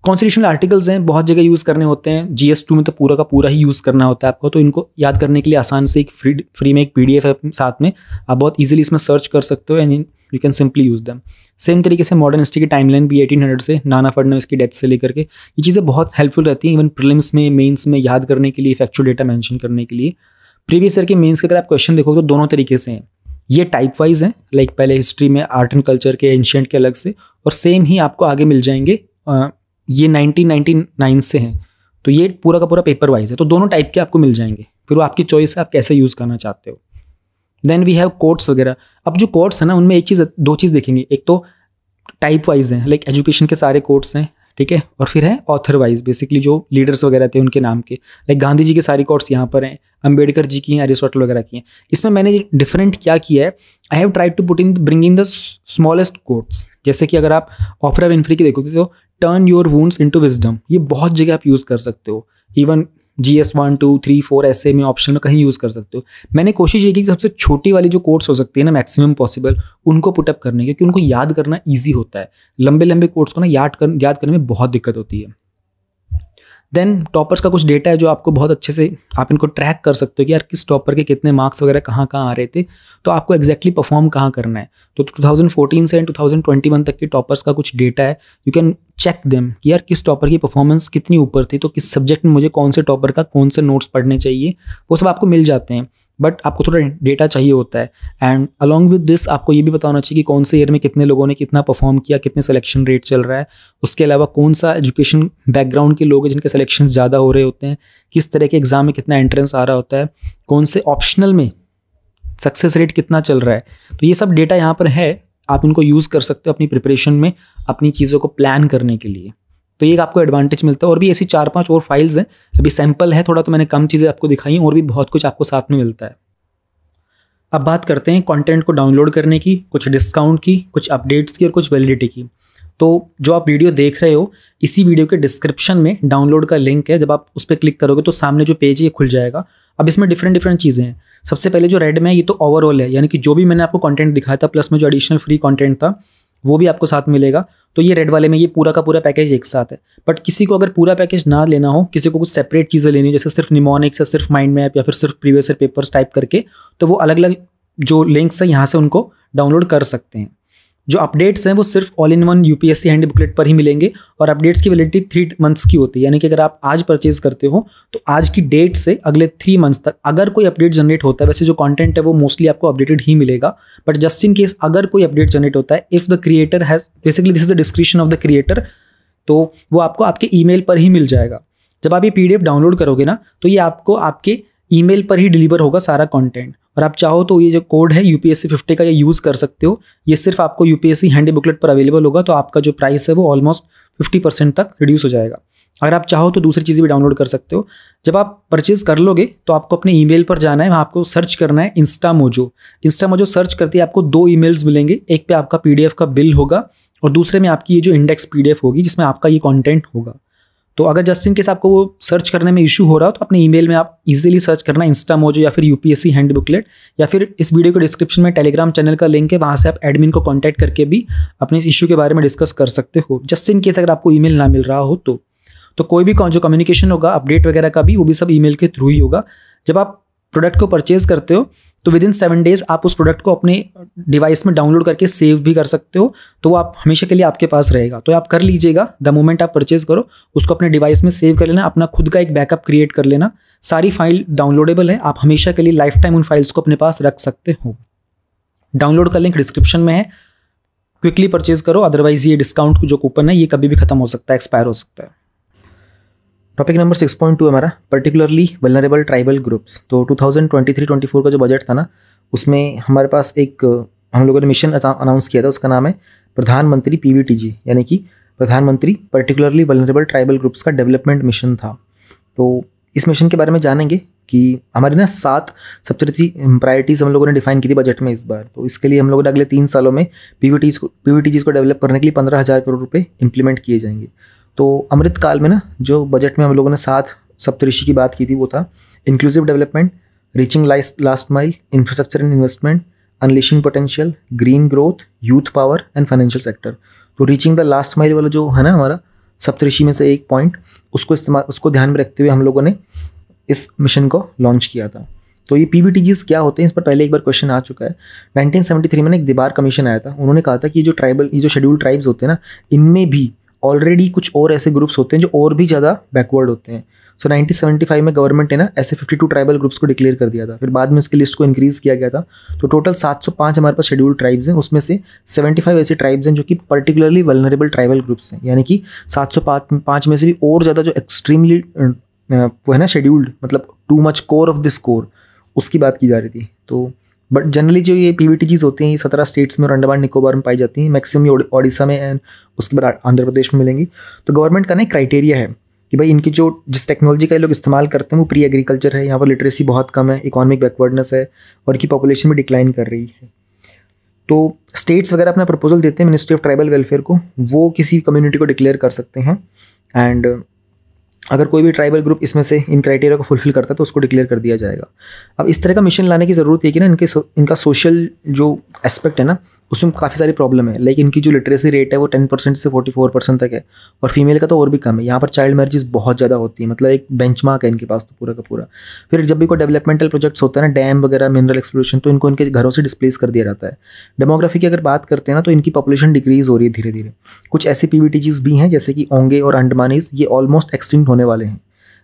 कॉन्स्टिट्यूशनल आर्टिकल्स हैं, बहुत जगह यूज़ करने होते हैं। GS2 में तो पूरा का पूरा ही यूज़ करना होता है आपको, तो इनको याद करने के लिए आसान से एक फ्री में एक PDF है साथ में, आप बहुत ईजिली इसमें सर्च कर सकते हो and you can simply use them. Same तरीके से मॉडर्न हिस्ट्री की टाइमलाइन भी 1800 से नाना फडणवीस की डेथ से लेकर के, ये चीज़ें बहुत हेल्पफुल रहती हैं इवन प्रीलिम्स में, मेंस में याद करने के लिए, फैक्चुअल डेटा मेंशन करने के लिए। प्रीवियस ईयर के मेंस के अगर आप क्वेश्चन देखोगे तो दोनों तरीके से हैं। ये टाइप वाइज हैं, लाइक पहले हिस्ट्री में आर्ट एंड कल्चर के, एंशिएंट के अलग से, और सेम ही आपको आगे मिल जाएंगे। ये 1999 से हैं, तो ये पूरा का पूरा पेपर वाइज है, तो दोनों टाइप के आपको मिल जाएंगे। फिर वो आपकी चॉइस है, आप कैसे यूज़ करना चाहते हो। देन वी हैव कोट्स वगैरह। अब जो कोट्स है ना, उनमें एक चीज़, दो चीज़ देखेंगे। एक तो टाइप वाइज हैं, लाइक एजुकेशन के सारे कोट्स हैं, ठीक है, और फिर है ऑथर वाइज, बेसिकली जो लीडर्स वगैरह थे उनके नाम के, लाइक गांधी जी के सारी कोट्स यहाँ पर हैं, अंबेडकर जी की हैं, एरिस्टोटल वगैरह की हैं। इसमें मैंने डिफरेंट क्या किया है, I have tried to put in bringing the smallest quotes. जैसे कि अगर आप ऑफ्रा विनफ्री की देखोगे तो turn your wounds into wisdom, ये बहुत जगह आप यूज़ कर सकते हो। इवन GS 1, 2, 3, 4 ऐसे में ऑप्शन में कहीं यूज़ कर सकते हो। मैंने कोशिश ये की कि सबसे छोटी वाली जो कोट्स हो सकती है ना, मैक्सिमम पॉसिबल, उनको पुटअप करने की, क्योंकि उनको याद करना ईजी होता है। लंबे लंबे कोट्स को ना याद करने में बहुत दिक्कत होती है। देन टॉपर्स का कुछ डेटा है जो आपको बहुत अच्छे से आप इनको ट्रैक कर सकते हो कि यार किस टॉपर के कितने मार्क्स वगैरह कहाँ आ रहे थे, तो आपको एक्जैक्टली परफॉर्म कहाँ करना है। तो 2014 से 2021 तक के टॉपर्स का कुछ डेटा है, यू कैन चेक देम कि यार किस टॉपर की परफॉर्मेंस कितनी ऊपर थी, तो किस सब्जेक्ट में मुझे कौन से टॉपर का कौन से नोट्स पढ़ने चाहिए, वो सब आपको मिल जाते हैं। बट आपको थोड़ा डेटा चाहिए होता है। एंड अलॉन्ग विद दिस आपको ये भी बताना चाहिए कि कौन से ईयर में कितने लोगों ने कितना परफॉर्म किया, कितने सिलेक्शन रेट चल रहा है, उसके अलावा कौन सा एजुकेशन बैकग्राउंड के लोग हैं जिनके सिलेक्शन ज़्यादा हो रहे होते हैं, किस तरह के एग्जाम में कितना एंट्रेंस आ रहा होता है, कौन से ऑप्शनल में सक्सेस रेट कितना चल रहा है। तो ये सब डेटा यहाँ पर है, आप इनको यूज़ कर सकते हो अपनी प्रिपरेशन में, अपनी चीज़ों को प्लान करने के लिए। तो ये आपको एडवांटेज मिलता है। और भी ऐसी 4-5 और फाइल्स हैं, अभी सैम्पल है थोड़ा, तो मैंने कम चीज़ें आपको दिखाई, और भी बहुत कुछ आपको साथ में मिलता है। अब बात करते हैं कंटेंट को डाउनलोड करने की, कुछ डिस्काउंट की, कुछ अपडेट्स की और कुछ वैलिडिटी की। तो जो आप वीडियो देख रहे हो, इसी वीडियो के डिस्क्रिप्शन में डाउनलोड का लिंक है, जब आप उस पर क्लिक करोगे तो सामने जो पेज है ये खुल जाएगा। अब इसमें डिफरेंट चीज़ें हैं। सबसे पहले जो रेड में है ये तो ओवरऑल है, यानी कि जो भी मैंने आपको कंटेंट दिखाया था प्लस में जो एडिशनल फ्री कंटेंट था वो भी आपको साथ मिलेगा। तो ये रेड वाले में ये पूरा का पूरा पैकेज एक साथ है। बट किसी को अगर पूरा पैकेज ना लेना हो, किसी को कुछ सेपरेट चीज़ें लेनी हो, जैसे सिर्फ निमोनिक्स या सिर्फ माइंड मैप या फिर सिर्फ प्रीवियस ईयर पेपर्स टाइप करके, तो वो अलग अलग जो लिंक्स हैं यहाँ से उनको डाउनलोड कर सकते हैं। जो अपडेट्स हैं वो सिर्फ all in one UPSC handy booklet पर ही मिलेंगे, और अपडेट्स की वैलिडिटी 3 मंथ्स की होती है। यानी कि अगर आप आज परचेज करते हो तो आज की डेट से अगले 3 मंथ्स तक अगर कोई अपडेट जनरेट होता है, वैसे जो कंटेंट है वो मोस्टली आपको अपडेटेड ही मिलेगा, बट जस्ट इन केस अगर कोई अपडेट जनरेट होता है, if the creator has, basically this is the description of the creator, तो वो आपको आपके ईमेल पर ही मिल जाएगा। जब आप ये PDF डाउनलोड करोगे ना, तो ये आपको आपके ईमेल पर ही डिलीवर होगा सारा कंटेंट। और आप चाहो तो ये जो कोड है UPSC 50 का, ये यूज़ कर सकते हो। ये सिर्फ आपको UPSC हैंडी बुकलेट पर अवेलेबल होगा, तो आपका जो प्राइस है वो ऑलमोस्ट 50% तक रिड्यूस हो जाएगा। अगर आप चाहो तो दूसरी चीज़ें भी डाउनलोड कर सकते हो। जब आप परचेज कर लोगे तो आपको अपने ईमेल पर जाना है, वहाँ आपको सर्च करना है इंस्टामोजो सर्च करते ही आपको 2 ईमेल्स मिलेंगे। एक पे आपका PDF का बिल होगा और दूसरे में आपकी ये जो इंडेक्स PDF होगी जिसमें आपका ये कंटेंट होगा। तो अगर जस्ट इन केस आपको वो सर्च करने में इशू हो रहा हो तो अपने ईमेल में आप इजीली सर्च करना इंस्टामोजो या फिर UPSC हैंडी बुकलेट, या फिर इस वीडियो के डिस्क्रिप्शन में टेलीग्राम चैनल का लिंक है, वहाँ से आप एडमिन को कॉन्टैक्ट करके भी अपने इस इशू के बारे में डिस्कस कर सकते हो, जस्ट इन केस अगर आपको ईमेल ना मिल रहा हो तो कोई भी जो कम्युनिकेशन होगा अपडेट वगैरह का भी, वो भी सब ईमेल के थ्रू ही होगा। जब आप प्रोडक्ट को परचेज करते हो तो विद इन 7 डेज आप उस प्रोडक्ट को अपने डिवाइस में डाउनलोड करके सेव भी कर सकते हो, तो वो आप हमेशा के लिए आपके पास रहेगा। तो आप कर लीजिएगा, द मोमेंट आप परचेज करो उसको अपने डिवाइस में सेव कर लेना, अपना खुद का एक बैकअप क्रिएट कर लेना। सारी फाइल डाउनलोडेबल है, आप हमेशा के लिए लाइफ टाइम उन फाइल्स को अपने पास रख सकते हो। डाउनलोड का लिंक डिस्क्रिप्शन में है, क्विकली परचेज करो, अदरवाइज ये डिस्काउंट जो कूपन है ये कभी भी खत्म हो सकता है, एक्सपायर हो सकता है। टॉपिक नंबर 6.2 हमारा पर्टिकुलरली वल्नरेबल ट्राइबल ग्रुप्स। तो 2023-24 का जो बजट था ना, उसमें हमारे पास एक हम लोगों ने मिशन अनाउंस किया था, उसका नाम है प्रधानमंत्री PVTG, यानी कि प्रधानमंत्री पर्टिकुलरली वल्नरेबल ट्राइबल ग्रुप्स का डेवलपमेंट मिशन था। तो इस मिशन के बारे में जानेंगे कि हमारी ना 7 सबसे प्रायोरिटीज़ हम लोगों ने डिफाइन की थी बजट में इस बार। तो इसके लिए हम लोगों ने अगले 3 सालों में PVTGs को डेवलप करने के लिए 15,000 करोड़ रुपये इंप्लीमेंट किए जाएंगे। तो अमृत काल में ना जो बजट में हम लोगों ने 7 सप्तऋषि की बात की थी वो था inclusive development, reaching last mile, infrastructure and investment, unleashing potential, green growth, youth power and financial sector. तो रीचिंग द लास्ट माइल वाला जो है ना हमारा सप्तऋषि में से एक पॉइंट, उसको ध्यान में रखते हुए हम लोगों ने इस मिशन को लॉन्च किया था। तो ये पीवीटीजीज क्या होते हैं इस पर पहले एक बार क्वेश्चन आ चुका है। 1973 में ना एक दीबार कमीशन आया था, उन्होंने कहा था कि ये जो शेड्यूल्ड ट्राइब्स होते हैं ना, इनमें भी ऑलरेडी कुछ और ऐसे ग्रुप्स होते हैं जो और भी ज़्यादा बैकवर्ड होते हैं। सो 1975 में गवर्नमेंट ने ना ऐसे 52 ट्राइबल ग्रुप्स को डिक्लेयर कर दिया था, फिर बाद में इसकी लिस्ट को इंक्रीज़ किया गया था। तो टोटल 705 हमारे पास शेड्यूल्ड ट्राइब्स हैं, उसमें से 75 ऐसे ट्राइब्स हैं जो कि पर्टिकुलरली वल्नरेबल ट्राइबल ग्रुप्स हैं, यानी कि 705 में से भी और ज़्यादा जो एक्सट्रीमली वो है ना शेड्यूल्ड, मतलब too much core of this core, उसकी बात की जा रही थी। तो बट जनरली जो ये पीवीटीजीज होते हैं ये 17 स्टेट्स में और अंडमान निकोबार में पाई जाती हैं, मैक्सिमम ओडिशा में एंड उसके बाद आंध्र प्रदेश में मिलेंगी। तो गवर्नमेंट का ना एक क्राइटेरिया है कि भाई इनकी जिस टेक्नोलॉजी का ये लोग इस्तेमाल करते हैं वो प्री एग्रीकल्चर है, यहाँ पर लिटरेसी बहुत कम है, इकोनॉमिक बैकवर्डनेस है और इनकी पॉपुलेशन भी डिक्लाइन कर रही है। तो स्टेट्स वगैरह अपना प्रपोजल देते हैं मिनिस्ट्री ऑफ ट्राइबल वेलफेयर को, वो किसी कम्युनिटी को डिक्लेयर कर सकते हैं एंड अगर कोई भी ट्राइबल ग्रुप इसमें से इन क्राइटेरिया को फुलफिल करता है तो उसको डिक्लेयर कर दिया जाएगा। अब इस तरह का मिशन लाने की ज़रूरत है कि ना इनका सोशल जो एस्पेक्ट है ना उसमें काफ़ी सारी प्रॉब्लम है। लाइक इनकी जो लिटरेसी रेट है वो 10% से 44% तक है और फीमेल का तो और भी कम है। यहाँ पर चाइल्ड मैरिजेस बहुत ज़्यादा होती है, मतलब एक बेंचमार्क है इनके पास तो पूरा का पूरा। फिर जब भी कोई डेवलपमेंटल प्रोजेक्ट्स होता है ना, डैम वगैरह, मिनरल एक्सप्लोरेशन, तो इनको इनके घरों से डिस्प्लेस कर दिया जाता है। डेमोग्राफी की अगर बात करते हैं ना तो इनकी पॉपुलेशन डिक्रीज़ हो रही है धीरे धीरे। कुछ ऐसे पीवीटीजीज भी हैं जैसे कि ओंगे और अंडमानीज, ये ऑलमोस्ट एक्सटिंक्ट होने वाले हैं।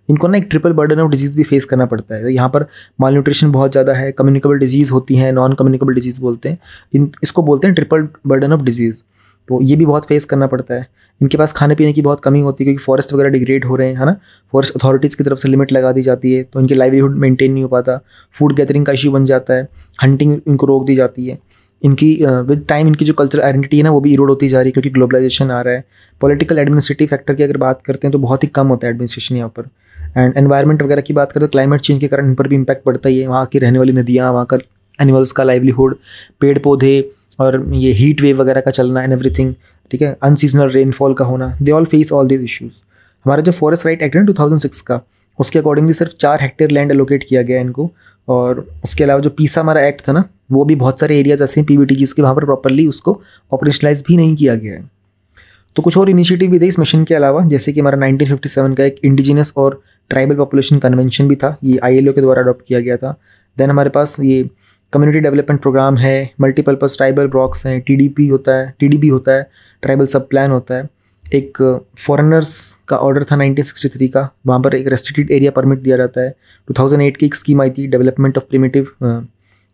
इनको ना एक ट्रिपल बर्डन ऑफ डिजीज़ भी फेस करना पड़ता है। तो यहाँ पर माल न्यूट्रिशन बहुत ज़्यादा है, कम्युनिकेबल डिजीज़ होती हैं, नॉन कम्युनिकेबल डिजीज़ बोलते हैं, इसको बोलते हैं ट्रिपल बर्डन ऑफ डिजीज़। तो ये भी बहुत फेस करना पड़ता है। इनके पास खाने पीने की बहुत कमी होती है क्योंकि फॉरेस्ट वगैरह डिग्रेड हो रहे हैं, है ना, फॉरेस्ट अथॉरिटीज़ की तरफ से लिमिट लगा दी जाती है, तो इनकी लाइवलीहुड मेंटेन नहीं हो पाता, फूड गैदरिंग का इशू बन जाता है, हंटिंग इनको रोक दी जाती है। इनकी विद टाइम इनकी जो कल्चरल आइडेंटिटी है ना वो भी इरोड होती जा रही है क्योंकि ग्लोबलाइजेशन आ रहा है। पॉलिटिकल एडमिनिस्ट्रेटिव फैक्टर की अगर बात करते हैं तो बहुत ही कम होता है एडमिनिस्ट्रेशन यहाँ पर। एंड एनवायरनमेंट वगैरह की बात करें तो क्लाइमेट चेंज के कारण इन पर भी इम्पैक्ट पड़ता ही है। वहाँ की रहने वाली नदियाँ, वहाँ का एनिमल्स का लाइवलीहुड, पेड़ पौधे और ये हीट वेव वगैरह का चलना एंड एवरीथिंग, ठीक है, अनसीजनल रेनफॉल का होना, they all face all these issues. हमारा जो फॉरेस्ट राइट एक्ट है 2006 का, उसके अकॉर्डिंगली सिर्फ 4 हेक्टेयर लैंड एलोकेट किया गया है इनको। और उसके अलावा जो पीसा हमारा एक्ट था ना, वो भी बहुत सारे एरियाज ऐसे हैं पीवीटीजीज के वहाँ पर प्रॉपरली उसको ऑपरेशनलाइज भी नहीं किया गया है। तो कुछ और इनिशिएटिव भी थे इस मिशन के अलावा, जैसे कि हमारा 1957 का एक इंडिजिनस और ट्राइबल पॉपुलेशन कन्वेंशन भी था, ये ILO के द्वारा अडॉप्ट किया गया था। देन हमारे पास ये कम्युनिटी डेवलपमेंट प्रोग्राम है, मल्टीपर्पज़ ट्राइबल ब्लॉक्स हैं, TDB होता है, ट्राइबल सब प्लान होता है। एक फॉरेनर्स का ऑर्डर था 1963 का, वहाँ पर एक रेस्ट्रिक्टेड एरिया परमिट दिया जाता है। 2008 की एक स्कीम आई थी development of primitive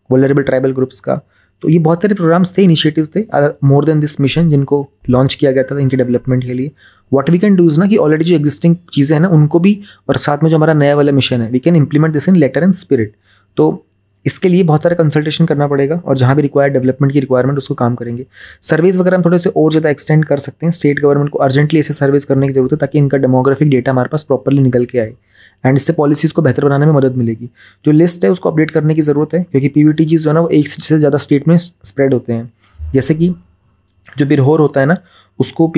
vulnerable tribal groups का। तो ये बहुत सारे प्रोग्राम्स थे, इनिशिएटिव्स थे मोर देन दिस मिशन जिनको लॉन्च किया गया था इनके डेवलपमेंट के लिए। What we can do is ना कि ऑलरेडी जो एग्जिस्टिंग चीज़ें हैं ना उनको भी, और साथ में जो हमारा नया वाला मिशन है, we can implement this in letter and spirit. तो इसके लिए बहुत सारा कंसल्टेशन करना पड़ेगा और जहाँ भी रिक्वायर्ड डेवलपमेंट की रिक्वायरमेंट उसको काम करेंगे। सर्विस वगैरह हम थोड़े से और ज़्यादा एक्सटेंड कर सकते हैं। स्टेट गवर्नमेंट को अर्जेंटली ऐसे सर्विस करने की जरूरत है ताकि इनका डेमोग्राफिक डेटा हमारे पास प्रॉपरली निकल के आए एंड इससे पॉलिसीज़ को बेहतर बनाने में मदद मिलेगी। जो लिस्ट है उसको अपडेट करने की ज़रूरत है क्योंकि पीवीटीजीज जो है ना वो एक से ज़्यादा स्टेट में स्प्रेड होते हैं। जैसे कि जो बिरहोर होता है ना उसको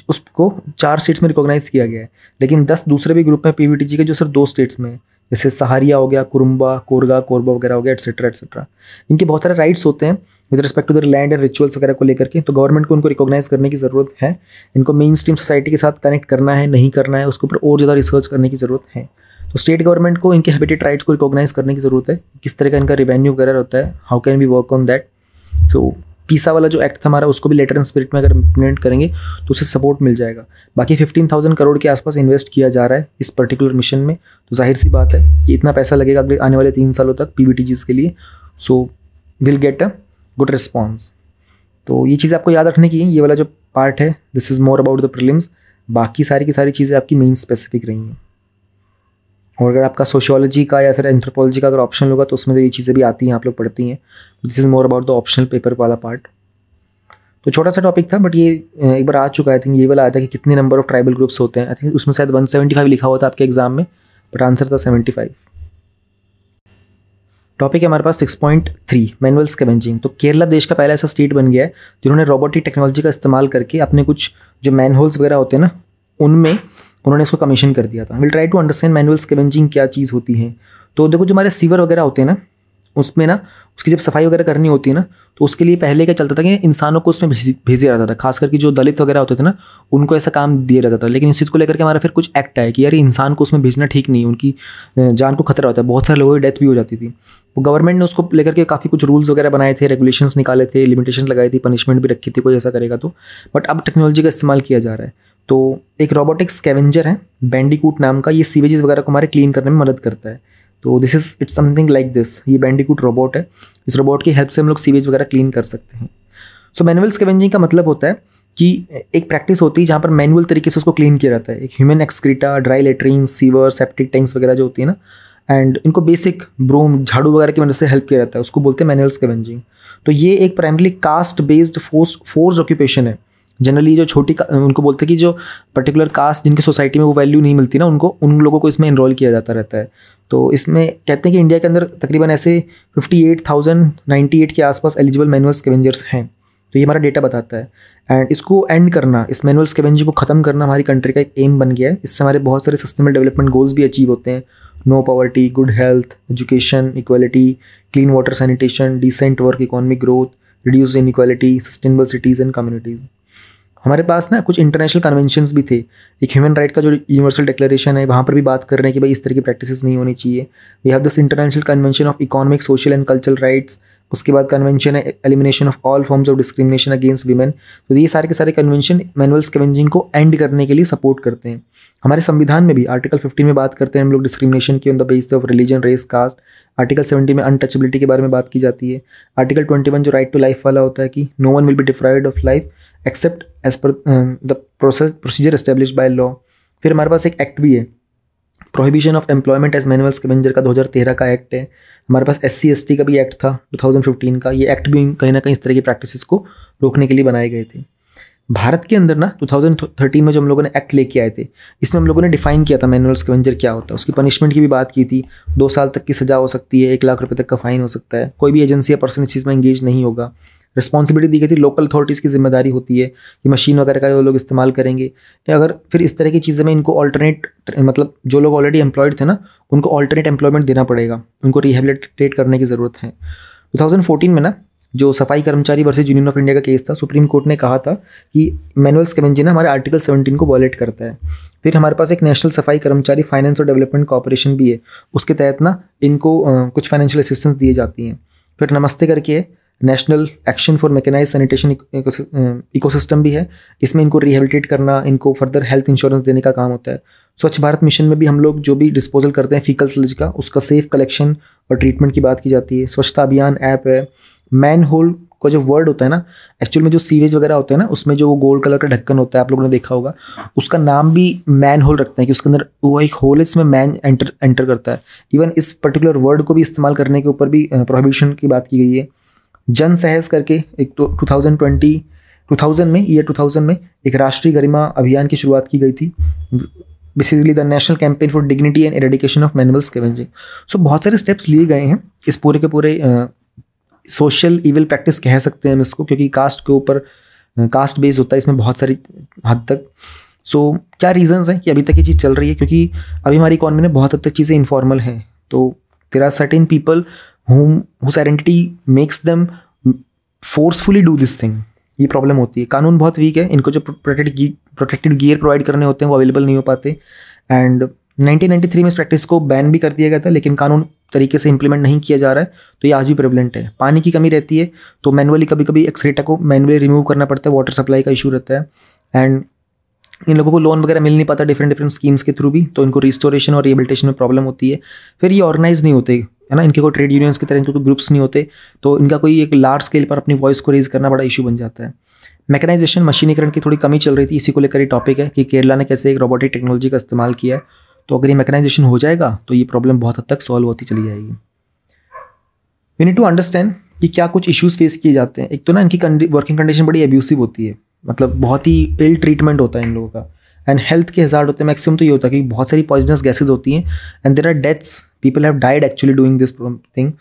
उसको 4 स्टेट्स में रिकॉग्नाइज किया गया है, लेकिन 10 दूसरे भी ग्रुप में पीवीटीजी के जो सिर्फ 2 स्टेट्स में है, जैसे सहारिया हो गया, कुरुम्बा, कोरबा वगैरह हो गया, एटसेट्रा। इनके बहुत सारे राइट्स होते हैं with respect to their land and rituals वगैरह को लेकर के, तो गवर्नमेंट को उनको रिकॉग्नाइज करने की ज़रूरत है। इनको मेन स्ट्रीम सोसाइटी के साथ कनेक्ट करना है, नहीं करना है, उसके ऊपर और ज़्यादा रिसर्च करने की ज़रूरत है। तो स्टेट गवर्नमेंट को इनके हैबिटेट राइट्स को रिकॉग्नाइज करने की ज़रूरत है। किस तरह का इनका रेवेन्यू वगैरह होता है, how can we work on that. So PISA वाला जो एक्ट था हमारा उसको भी लेटर एंड स्पिरिट में अगर इम्प्लीमेंट करेंगे तो उससे सपोर्ट मिल जाएगा। बाकी 15,000 करोड़ के आसपास इन्वेस्ट किया जा रहा है इस पर्टिकुलर मिशन में, तो जाहिर सी बात है कि इतना पैसा लगेगा अगले आने वाले 3 सालों तक पीवीटीजीज के लिए। So will get a good response. तो ये चीज़ आपको याद रखने की है। ये वाला जो पार्ट है this is more about the prelims, बाकी सारी की सारी चीज़ें आपकी मेन स्पेसिफिक रही हैं। और अगर आपका सोशियोलॉजी का या फिर एंथ्रोपोलॉजी का अगर ऑप्शनल होगा तो उसमें तो ये चीज़ें भी आती हैं, आप लोग पढ़ती हैं। This is more about the optional paper वाला पार्ट। तो छोटा सा टॉपिक था बट ये एक बार आ चुका है। आई थिंक ये वाला आया था कि कितने नंबर ऑफ ट्राइबल ग्रुप्स होते हैं। आई थिंक उसमें शायद 175 लिखा हुआ था आपके एग्जाम में, बट आंसर था 75। टॉपिक है हमारे पास 6.3 मैनुअल स्कैवेंजिंग। तो केरला देश का पहला ऐसा स्टेट बन गया है जिन्होंने रोबोटिक टेक्नोलॉजी का इस्तेमाल करके अपने कुछ जो मैनहोल्स वगैरह होते हैं ना उनमें उन्होंने इसको कमीशन कर दिया था। Will try to understand manual scavenging क्या चीज़ होती है। तो देखो जो हमारे सीवर वगैरह होते हैं ना, उसमें ना उसकी जब सफाई वगैरह करनी होती है ना, तो उसके लिए पहले क्या चलता था कि इंसानों को उसमें भेजा जाता था, खास करके जो दलित वगैरह होते थे ना, उनको ऐसा काम दिया जाता था। लेकिन इस चीज़ को लेकर के हमारा फिर कुछ एक्ट आया कि यार इंसान को उसमें भेजना ठीक नहीं, उनकी जान को खतरा होता है, बहुत सारे लोगों की डेथ भी हो जाती थी। तो गवर्नमेंट ने उसको लेकर के काफ़ी कुछ रूल्स वगैरह बनाए थे, रेगुलेशंस निकाले थे, लिमिटेशन लगाई थी, पनिशमेंट भी रखी थी कोई ऐसा करेगा तो। बट अब टेक्नोलॉजी का इस्तेमाल किया जा रहा है। तो एक रोबोटिक स्कैवेंजर है बैंडिकूट नाम का, ये सीवेजेस वगैरह को हमारे क्लीन करने में मदद करता है। तो this is it's something like this, ये बैंडिकूट रोबोट है। इस रोबोट की हेल्प से हम लोग सीवेज वगैरह क्लीन कर सकते हैं। सो मैनुअल स्कैवेंजिंग का मतलब होता है कि एक प्रैक्टिस होती है जहाँ पर मैनुअल तरीके से उसको क्लीन किया जाता है। एक human excreta, dry latrine, sewer, septic tanks वगैरह जो होती है ना, एंड इनको बेसिक ब्रूम, झाड़ू वगैरह की मदद से हेल्प किया जाता है, उसको बोलते हैं मैनुअल स्कैवेंजिंग। तो ये एक primarily caste based force occupation है। जनरली जो छोटी उनको बोलते हैं कि जो पर्टिकुलर कास्ट जिनकी सोसाइटी में वो वैल्यू नहीं मिलती ना, उन लोगों को इसमें इनरोल किया जाता रहता है। तो इसमें कहते हैं कि इंडिया के अंदर तकरीबन ऐसे 58,098 के आसपास एलिजिबल मैनुअल स्कैवेंजर्स हैं। तो ये हमारा डेटा बताता है। एंड इसको एंड करना, इस मैनुअल स्कैवेंजिंग को ख़त्म करना हमारी कंट्री का एक एम बन गया है। इससे हमारे बहुत सारे सस्टेनेबल डेवलपमेंट गोल्स भी अचीव होते हैं। No poverty, good health, education, equality, clean water sanitation, decent work, economic growth, reduce inequality, sustainable cities and communities. हमारे पास ना कुछ इंटरनेशनल कन्वेंशंस भी थे। एक ह्यूमन राइट का जो यूनिवर्सल डिक्लेरेशन है, वहाँ पर भी बात कर रहे हैं कि भाई इस तरह की प्रैक्टिसेस नहीं होनी चाहिए। We have this international convention of economic, social and cultural rights. उसके बाद कन्वेंशन है elimination of all forms of discrimination against women. तो ये सारे के सारे कन्वेंशन मैनुअल स्कैवेंजिंग को एंड करने के लिए सपोर्ट करते हैं। हमारे संविधान में भी आर्टिकल 15 में बात करते हैं हम लोग डिस्क्रिमिनेशन की on the basis of religion, race, caste. Article 70 में अनटचेबिलिटी के बारे में बात की जाती है। आर्टिकल 21 जो राइट टू लाइफ वाला होता है कि no one will be deprived of life except as per the procedure established by law. फिर हमारे पास एक एक्ट भी है, prohibition of employment as manual scavenger का 2013 का एक्ट है। हमारे पास SC/ST का भी एक्ट था 2015 का। ये एक्ट भी कहीं ना कहीं इस तरह की प्रैक्टिसेस को रोकने के लिए बनाए गए थे। भारत के अंदर ना 2013 में जो हम लोगों ने एक्ट लेके आए थे, इसमें हम लोगों ने डिफाइन किया था मैनुअल स्कैवेंजर क्या होता है। उसकी पनिशमेंट की भी बात की थी। 2 साल तक की सजा हो सकती है, 1 लाख रुपए तक का फाइन हो सकता है। कोई भी एजेंसी या पर्सन इस चीज़ में एंगेज नहीं होगा। रिस्पॉन्सिबिलिटी दी गई थी, लोकल अथॉरिटीज़ की जिम्मेदारी होती है कि मशीन वगैरह का वो लोग इस्तेमाल करेंगे। अगर फिर इस तरह की चीज़ें में इनको ऑल्टरनेट, मतलब जो लोग ऑलरेडी एम्प्लॉयड थे ना, उनको ऑल्टरनेट एम्प्लॉयमेंट देना पड़ेगा, उनको रिहेबिलिटेट करने की ज़रूरत है। 2014 में ना जो सफाई कर्मचारी वर्सेस यूनियन ऑफ इंडिया का केस था, सुप्रीम कोर्ट ने कहा था कि मैनुअल स्कैवेंजिंग ना हमारे आर्टिकल 17 को वॉयलेट करता है। फिर हमारे पास एक नेशनल सफाई कर्मचारी फाइनेंस और डेवलपमेंट कॉर्पोरेशन भी है, उसके तहत ना इनको कुछ फाइनेंशियल असिस्टेंस दिए जाती हैं। फिर नमस्ते करके है, national action for mechanise sanitation ecosystem भी है। इसमें इनको रिहेबिलिटेट करना, इनको फर्दर हेल्थ इंश्योरेंस देने का काम होता है। स्वच्छ भारत मिशन में भी हम लोग जो भी डिस्पोजल करते हैं फीकल स्लज का, उसका सेफ कलेक्शन और ट्रीटमेंट की बात की जाती है। स्वच्छता अभियान ऐप है। मैन होल का जो वर्ड होता है ना, एक्चुअल में जो सीवेज वगैरह होते हैं ना, उसमें जो वो गोल्ड कलर का ढक्कन होता है, आप लोगों ने देखा होगा, उसका नाम भी मैन होल रखते हैं कि उसके अंदर वो एक होल है, इसमें मैन एंटर करता है। इवन इस पर्टिकुलर वर्ड को भी इस्तेमाल करने के ऊपर भी प्रोहिबिशन की बात की गई है। जन सहज करके एक तो 2000 में एक राष्ट्रीय गरिमा अभियान की शुरुआत की गई थी, basically the national campaign for dignity and eradication of manual scavenging. So बहुत सारे स्टेप्स लिए गए हैं इस पूरे के पूरे सोशल इविल प्रैक्टिस कह सकते हैं हम इसको, क्योंकि कास्ट के ऊपर कास्ट बेस्ड होता है इसमें बहुत सारी हद तक। सो क्या रीजंस हैं कि अभी तक ये चीज़ चल रही है? क्योंकि अभी हमारी इकॉनमी में बहुत हद तक चीज़ें इनफॉर्मल हैं। तो there are certain people whose identity makes them forcefully do this thing। ये प्रॉब्लम होती है। कानून बहुत वीक है, इनको जो प्रोटेक्टेड गियर प्रोवाइड करने होते हैं वो अवेलेबल नहीं हो पाते। एंड 1993 में इस प्रैक्टिस को बैन भी कर दिया गया था, लेकिन कानून तरीके से इंप्लीमेंट नहीं किया जा रहा है, तो ये आज भी प्रेवलेंट है। पानी की कमी रहती है, तो मैनुअली कभी कभी एक्सक्रीटा को मैनुअली रिमूव करना पड़ता है, वाटर सप्लाई का इशू रहता है। एंड इन लोगों को लोन वगैरह मिल नहीं पाता डिफरेंट स्कीम्स के थ्रू भी, तो इनको रिस्टोरेशन और रिहेबिलिटेशन में प्रॉब्लम होती है। फिर ये ऑर्गेनाइज नहीं होते है ना, इनके कोई ट्रेड यूनियंस की तरह इनके कोई ग्रुप्स नहीं होते, तो इनका कोई एक लार्ज स्केल पर अपनी वॉइस को रेज करना बड़ा इशू बन जाता है। मैकेनाइजेशन, मशीनीकरण की थोड़ी कमी चल रही थी, इसी को लेकर ये टॉपिक है कि केरला ने कैसे एक रोबोटिक टेक्नोलॉजी का इस्तेमाल किया है। तो अगर ये मैकेनाइजेशन हो जाएगा तो ये प्रॉब्लम बहुत हद तक सॉल्व होती चली जाएगी। वी नीड टू अंडरस्टैंड कि क्या कुछ इश्यूज फेस किए जाते हैं। एक तो ना इनकी वर्किंग कंडीशन बड़ी एब्यूसिव होती है, मतलब बहुत ही इल ट्रीटमेंट होता है इन लोगों का। एंड हेल्थ के हज़ार्ड होते हैं, मैक्सिमम तो ये होता है कि बहुत सारी पॉइजनस गैसेज होती हैं and there are deaths, people have died actually doing this thing.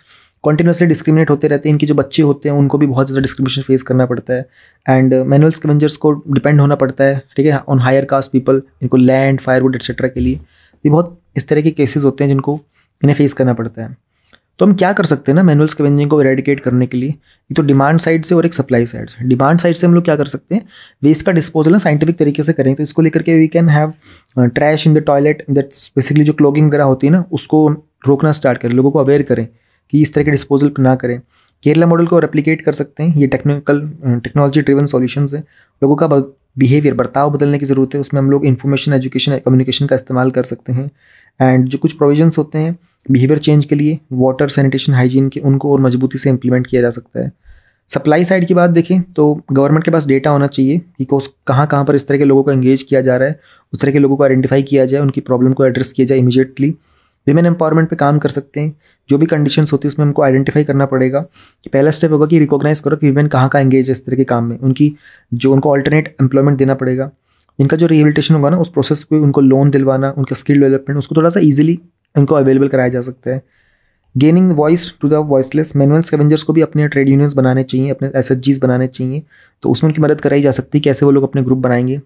Continuously discriminate होते रहते हैं। इनके जो बच्चे होते हैं उनको भी बहुत ज़्यादा डिस्क्रिमिनेशन फेस करना पड़ता है। एंड मैनुअल स्कैवेंजर्स को डिपेंड होना पड़ता है, ठीक है, ऑन हायर कास्ट पीपल, इनको लैंड, फायरवुड एक्सेट्रा के लिए। ये बहुत इस तरह के केसेस होते हैं जिनको इन्हें फेस करना पड़ता है। तो हम क्या कर सकते हैं ना मैनुअल स्कैवेंजिंग को इरेडिकेट करने के लिए, ये तो डिमांड साइड से और एक सप्लाई साइड से। डिमांड साइड से हम लोग क्या कर सकते हैं, वेस्ट का डिस्पोजल ना साइंटिफिक तरीके से करें। तो इसको लेकर के we can have trash in the toilet, that's basically जो क्लॉगिंग वगैरह होती है ना, उसको रोकना स्टार्ट करें, लोगों को अवेयर करें कि इस तरह के डिस्पोजल ना करें। केरला मॉडल को रेप्लिकेट कर सकते हैं, ये टेक्नोलॉजी ड्रिवन सॉल्यूशंस है। लोगों का बिहेवियर, बर्ताव बदलने की ज़रूरत है, उसमें हम लोग इन्फॉर्मेशन, एजुकेशन, कम्युनिकेशन का इस्तेमाल कर सकते हैं। एंड जो कुछ प्रोविजंस होते हैं बिहेवियर चेंज के लिए, वाटर, सैनिटेशन, हाइजीन के, उनको और मजबूती से इंप्लीमेंट किया जा सकता है। सप्लाई साइड की बात देखें तो गवर्नमेंट के पास डेटा होना चाहिए कि कहाँ पर इस तरह के लोगों को एंगेज किया जा रहा है, उस तरह के लोगों को आइडेंटिफाई किया जाए, उनकी प्रॉब्लम को एड्रेस किया जाए इमीडिएटली। विमेन एम्पावरमेंट पे काम कर सकते हैं, जो भी कंडीशंस होती है उसमें हमको आइडेंटिफाई करना पड़ेगा कि पहला स्टेप होगा कि रिकॉग्नाइज करो कि विमेन कहाँ एंगेज है इस तरह के काम में, उनको ऑल्टरनेट एम्प्लॉयमेंट देना पड़ेगा। इनका जो रिहेबिलिटेशन होगा ना, उस प्रोसेस पे उनको लोन दिलवाना, उनका स्किल डेवलपमेंट, उसको थोड़ा सा ईजिली उनको अवेलेबल कराया जा सकता है। Gaining voice to the voiceless, manual scavengers को भी अपने ट्रेड यूनियंस बनाने चाहिए, अपने SHGs बनाने चाहिए, तो उसमें उनकी मदद कराई जा सकती है, कैसे वो लोग अपने ग्रुप बनाएंगे।